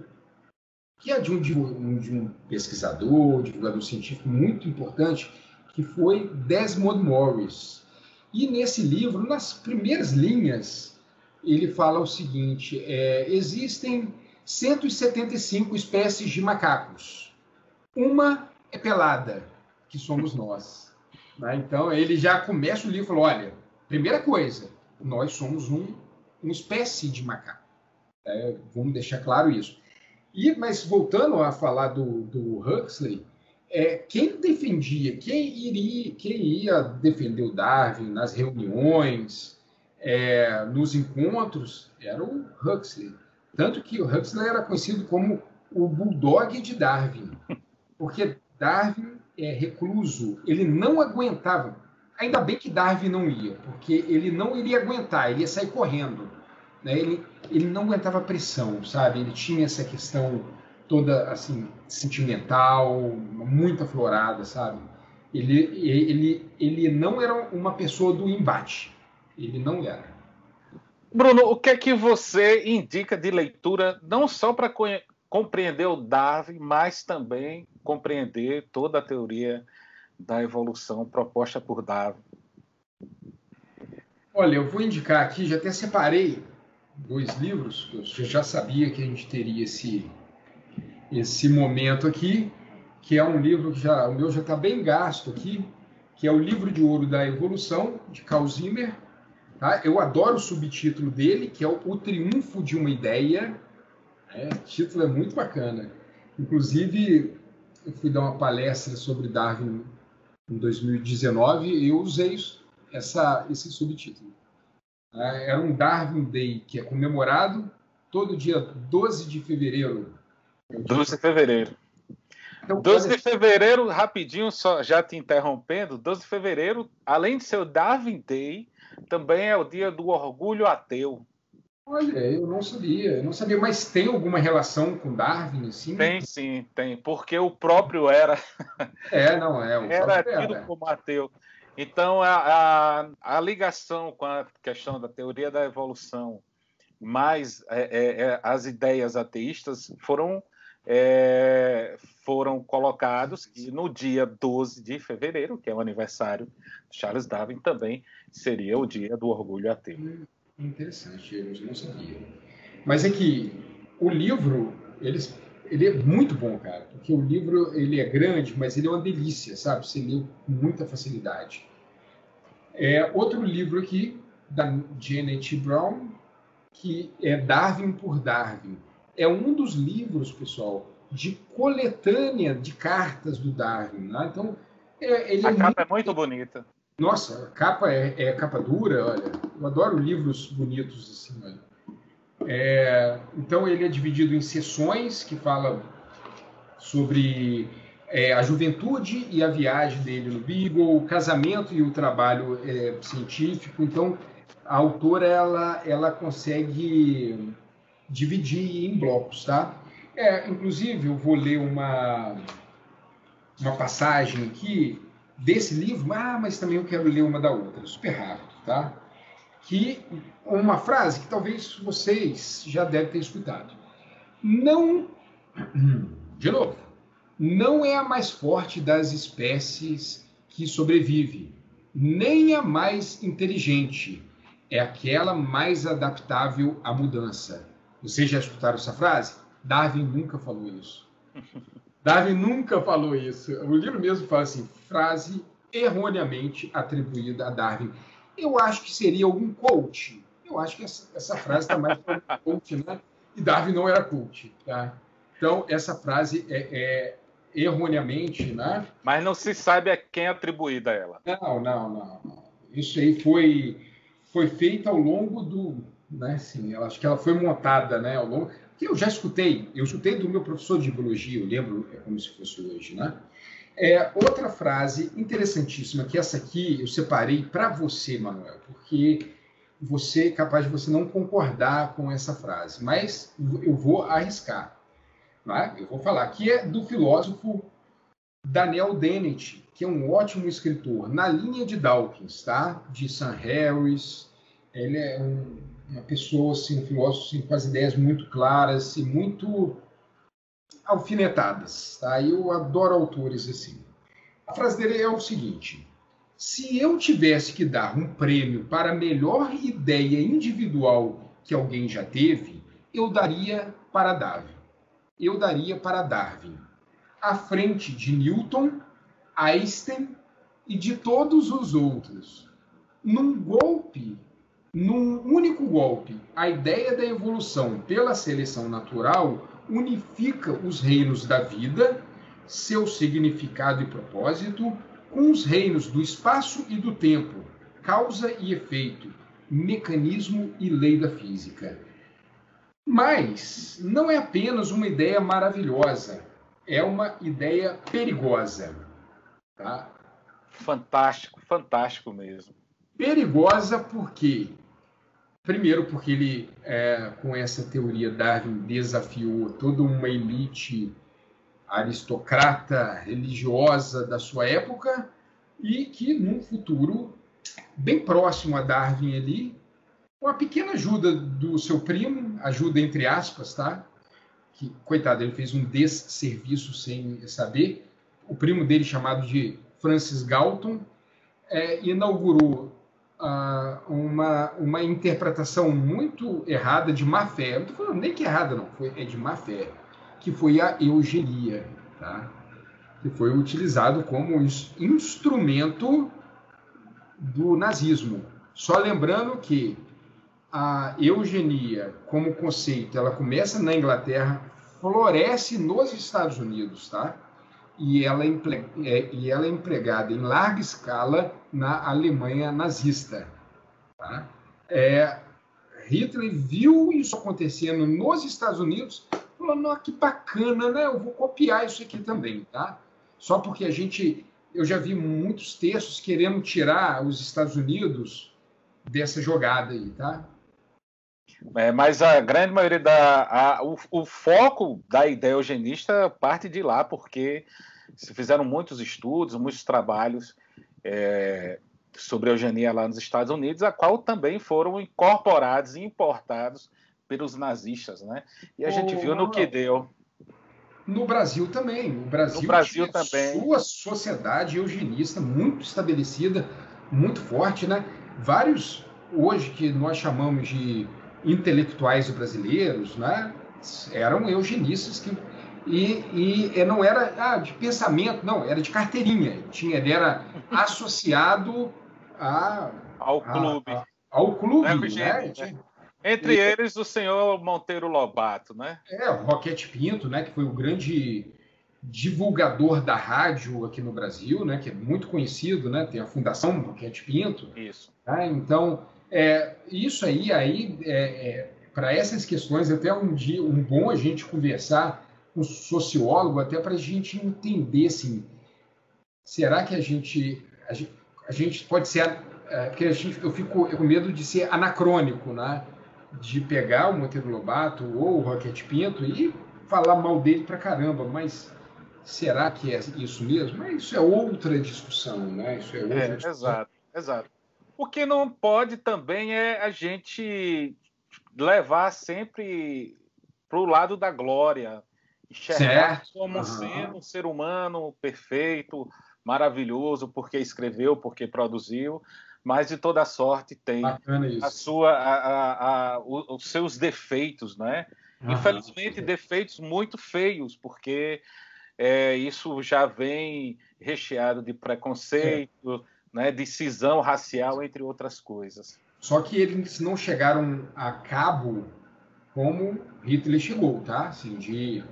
que é de um pesquisador, divulgador científico muito importante, que foi Desmond Morris. E nesse livro, nas primeiras linhas, ele fala o seguinte: existem 175 espécies de macacos. Uma é pelada, que somos nós. Né? Então, ele já começa o livro e fala, olha, primeira coisa, nós somos uma espécie de macaco. Vamos deixar claro isso. Mas voltando a falar do Huxley, quem defendia, quem ia defender o Darwin nas reuniões, nos encontros, era o Huxley. Tanto que o Huxley era conhecido como o bulldog de Darwin, porque Darwin é recluso, ele não aguentava. Ainda bem que Darwin não ia, porque ele não iria aguentar, ele ia sair correndo. Né? Ele não aguentava pressão, sabe? Ele tinha essa questão toda assim sentimental, muito aflorada, sabe? Ele não era uma pessoa do embate. Ele não era. Bruno, o que é que você indica de leitura, não só para compreender o Darwin, mas também compreender toda a teoria da evolução proposta por Darwin? Olha, eu vou indicar aqui, já até separei 2 livros, que eu já sabia que a gente teria esse momento aqui, que é um livro que o meu já está bem gasto aqui, que é o Livro de Ouro da Evolução, de Carl Zimmer. Tá? Eu adoro o subtítulo dele, que é O Triunfo de uma Ideia. O título é muito bacana. Inclusive, eu fui dar uma palestra sobre Darwin em 2019 e eu usei esse subtítulo. Era um Darwin Day, que é comemorado todo dia 12 de fevereiro. 12 de fevereiro. Então, 12 de fevereiro, rapidinho, só já te interrompendo, 12 de fevereiro, além de ser o Darwin Day, também é o dia do orgulho ateu. Olha, eu não sabia, mas tem alguma relação com Darwin, assim? Tem sim, tem, porque o próprio era era tido como ateu. Então, a ligação com a questão da teoria da evolução, mais as ideias ateístas foram colocados e no dia 12 de fevereiro, que é o aniversário de Charles Darwin, também seria o dia do orgulho ateu. Interessante, eu não sabia. Mas é que o livro, ele é muito bom, cara, porque o livro ele é grande, mas ele é uma delícia, sabe? Você lê com muita facilidade. Outro livro aqui, da Janet Brown, que é Darwin por Darwin. É um dos livros, pessoal, de coletânea de cartas do Darwin. Né? Então, a capa é muito bonita. Nossa, a capa é capa dura, olha. Eu adoro livros bonitos assim, olha. Então, ele é dividido em sessões que fala sobre a juventude e a viagem dele no Beagle, o casamento e o trabalho científico. Então, a autora ela consegue dividir em blocos, tá? Inclusive, eu vou ler uma passagem aqui desse livro, mas também eu quero ler uma da outra, super rápido, tá? Que uma frase que talvez vocês já devem ter escutado. De novo, não é a mais forte das espécies que sobrevive, nem a mais inteligente, é aquela mais adaptável à mudança. Vocês já escutaram essa frase? Darwin nunca falou isso. Darwin nunca falou isso. O livro mesmo fala assim, frase erroneamente atribuída a Darwin. Eu acho que seria algum coach. Eu acho que essa frase está mais para um coach, né? E Darwin não era coach, tá? Então, essa frase erroneamente, né? Mas não se sabe a quem é atribuída a ela. Não. Isso aí foi feito ao longo do... Né, assim, acho que ela foi montada, né, ao longo... Que eu escutei do meu professor de biologia, eu lembro como se fosse hoje, né? Outra frase interessantíssima, que essa aqui eu separei para você, Manuel, porque você é capaz de você não concordar com essa frase, mas eu vou arriscar. Né? Eu vou falar que é do filósofo Daniel Dennett, que é um ótimo escritor, na linha de Dawkins, tá? De Sam Harris. Ele é uma pessoa, assim, um filósofo assim, com as ideias muito claras e muito alfinetadas. Tá? Eu adoro autores assim. A frase dele é o seguinte: se eu tivesse que dar um prêmio para a melhor ideia individual que alguém já teve, eu daria para Darwin. À frente de Newton, Einstein e de todos os outros. Num único golpe, a ideia da evolução pela seleção natural unifica os reinos da vida, seu significado e propósito, com os reinos do espaço e do tempo, causa e efeito, mecanismo e lei da física. Mas não é apenas uma ideia maravilhosa, é uma ideia perigosa. Tá? Fantástico mesmo. Perigosa por quê? Primeiro porque ele, com essa teoria, Darwin desafiou toda uma elite aristocrata religiosa da sua época e que, num futuro bem próximo a Darwin ali, uma pequena ajuda do seu primo, ajuda entre aspas, tá? Que, coitado, ele fez um desserviço sem saber. O primo dele, chamado de Francis Galton, inaugurou uma interpretação muito errada de má fé. Eu não estou falando nem que é errada, não, é de má fé, que foi a eugenia, tá? Que foi utilizado como instrumento do nazismo. Só lembrando que a eugenia, como conceito, ela começa na Inglaterra, floresce nos Estados Unidos, tá? E ela é empregada em larga escala na Alemanha nazista. Tá? Hitler viu isso acontecendo nos Estados Unidos, falou, que bacana, né? Eu vou copiar isso aqui também, tá? Só porque eu já vi muitos textos querendo tirar os Estados Unidos dessa jogada aí, tá? Mas a grande maioria o foco da ideia eugenista parte de lá, porque se fizeram muitos estudos, muitos trabalhos sobre eugenia lá nos Estados Unidos, a qual também foram incorporados e importados pelos nazistas, né? E a gente viu no que deu. No Brasil também. O Brasil tinha também sua sociedade eugenista muito estabelecida, muito forte, né? Vários, hoje, que nós chamamos de intelectuais brasileiros, né? Eram eugenistas e não era de pensamento, não, era de carteirinha. Ele era associado ao clube. Ao clube, né? Entre eles, o senhor Monteiro Lobato, né? O Roquete Pinto, né? Que foi o grande divulgador da rádio aqui no Brasil, né? Que é muito conhecido, né? Tem a Fundação Roquete Pinto. Isso. Tá? Então, isso aí para essas questões, até um bom a gente conversar com um sociólogo, até para a gente entender, assim, será que a gente pode ser... porque eu fico com medo de ser anacrônico, né? De pegar o Monteiro Lobato ou o Roquete Pinto e falar mal dele pra caramba, mas será que é isso mesmo? Mas isso é outra discussão, né? Isso é outra discussão. Exato. O que não pode também é a gente levar sempre para o lado da glória, enxergar como sendo um ser humano perfeito, maravilhoso, porque escreveu, porque produziu, mas de toda sorte tem os seus defeitos, né? Infelizmente, defeitos muito feios, porque isso já vem recheado de preconceito, né, de cisão racial, entre outras coisas. Só que eles não chegaram a cabo como Hitler chegou, tá? Assim, de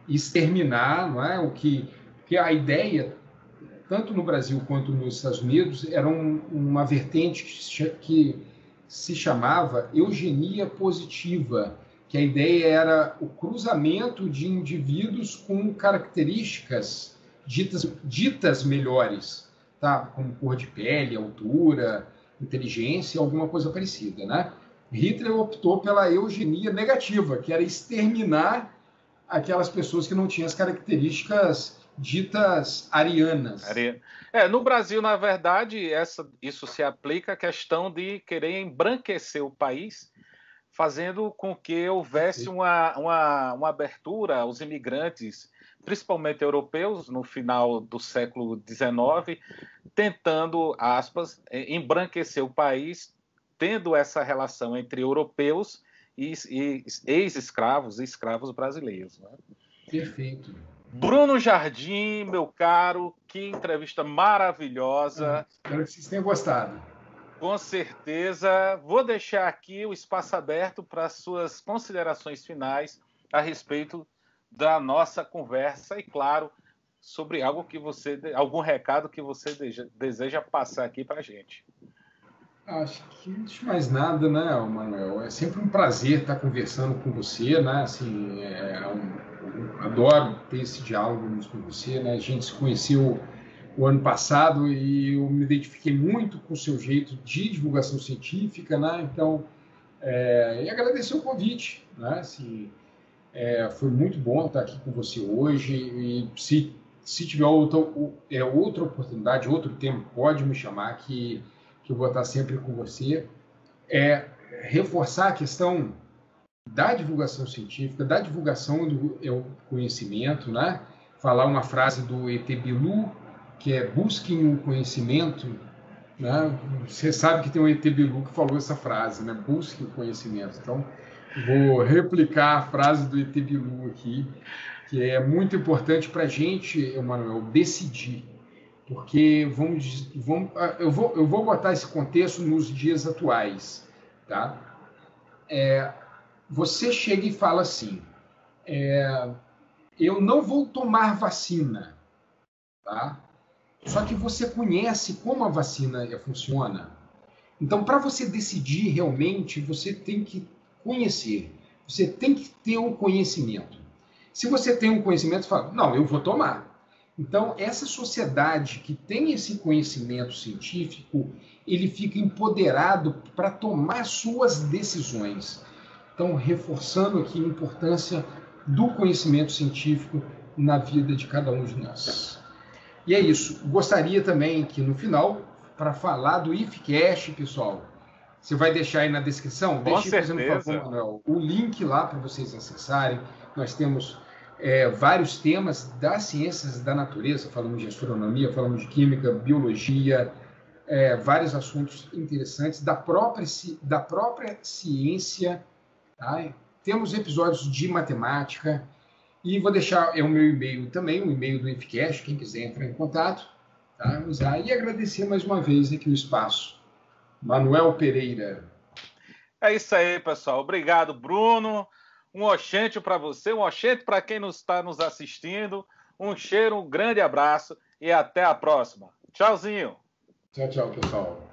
exterminar, não é? Que a ideia, tanto no Brasil quanto nos Estados Unidos, era uma vertente que se chamava eugenia positiva, que a ideia era o cruzamento de indivíduos com características ditas melhores, tá? Como cor de pele, altura, inteligência, alguma coisa parecida, né? Hitler optou pela eugenia negativa, que era exterminar aquelas pessoas que não tinham as características ditas arianas. No Brasil, na verdade, isso se aplica à questão de querer embranquecer o país, fazendo com que houvesse uma abertura aos imigrantes, principalmente europeus, no final do século XIX, tentando, aspas, embranquecer o país, tendo essa relação entre europeus e ex-escravos e escravos brasileiros. Né? Perfeito. Bruno Jardim, meu caro, que entrevista maravilhosa. Espero que vocês tenham gostado. Com certeza. Vou deixar aqui o espaço aberto para suas considerações finais a respeito da nossa conversa e, claro, sobre algum recado que você deseja passar aqui para a gente. Acho que não existe mais nada, né, Manuel? É sempre um prazer estar conversando com você, né? Assim, eu adoro ter esse diálogo com você, né? A gente se conheceu o ano passado e eu me identifiquei muito com o seu jeito de divulgação científica, né? Então, e agradecer o convite, né? Assim, foi muito bom estar aqui com você hoje e se tiver outra oportunidade, outro tempo, pode me chamar que eu vou estar sempre com você. reforçar a questão da divulgação científica, da divulgação do conhecimento, né? Falar uma frase do E.T. Bilu, que é busquem o conhecimento, né? Você sabe que tem um E.T. Bilu que falou essa frase, né? Busquem o conhecimento. Então, vou replicar a frase do E.T. Bilu aqui, que é muito importante para a gente, Emanuel, decidir. Porque eu vou botar esse contexto nos dias atuais, tá? Você chega e fala assim, eu não vou tomar vacina, tá? Só que você conhece como a vacina funciona. Então, para você decidir realmente, você tem que conhecer, você tem que ter um conhecimento. Se você tem um conhecimento, você fala, não, eu vou tomar. Então, essa sociedade que tem esse conhecimento científico, ele fica empoderado para tomar suas decisões. Então, reforçando aqui a importância do conhecimento científico na vida de cada um de nós. E é isso. Gostaria também que, no final, para falar do IFCast, pessoal, você vai deixar aí na descrição? Com certeza. Fazendo um favor, Manuel, o link lá para vocês acessarem. Nós temos vários temas das ciências da natureza, falamos de astronomia, falamos de química, biologia, vários assuntos interessantes da própria ciência. Tá? Temos episódios de matemática e vou deixar o meu e-mail também, o e-mail do IFCast, quem quiser entrar em contato, tá? Usar e agradecer mais uma vez aqui o espaço. Manuel Pereira. É isso aí, pessoal. Obrigado, Bruno. Um oxente para você, um oxente para quem está nos assistindo. Um cheiro, um grande abraço e até a próxima. Tchauzinho. Tchau, tchau, pessoal.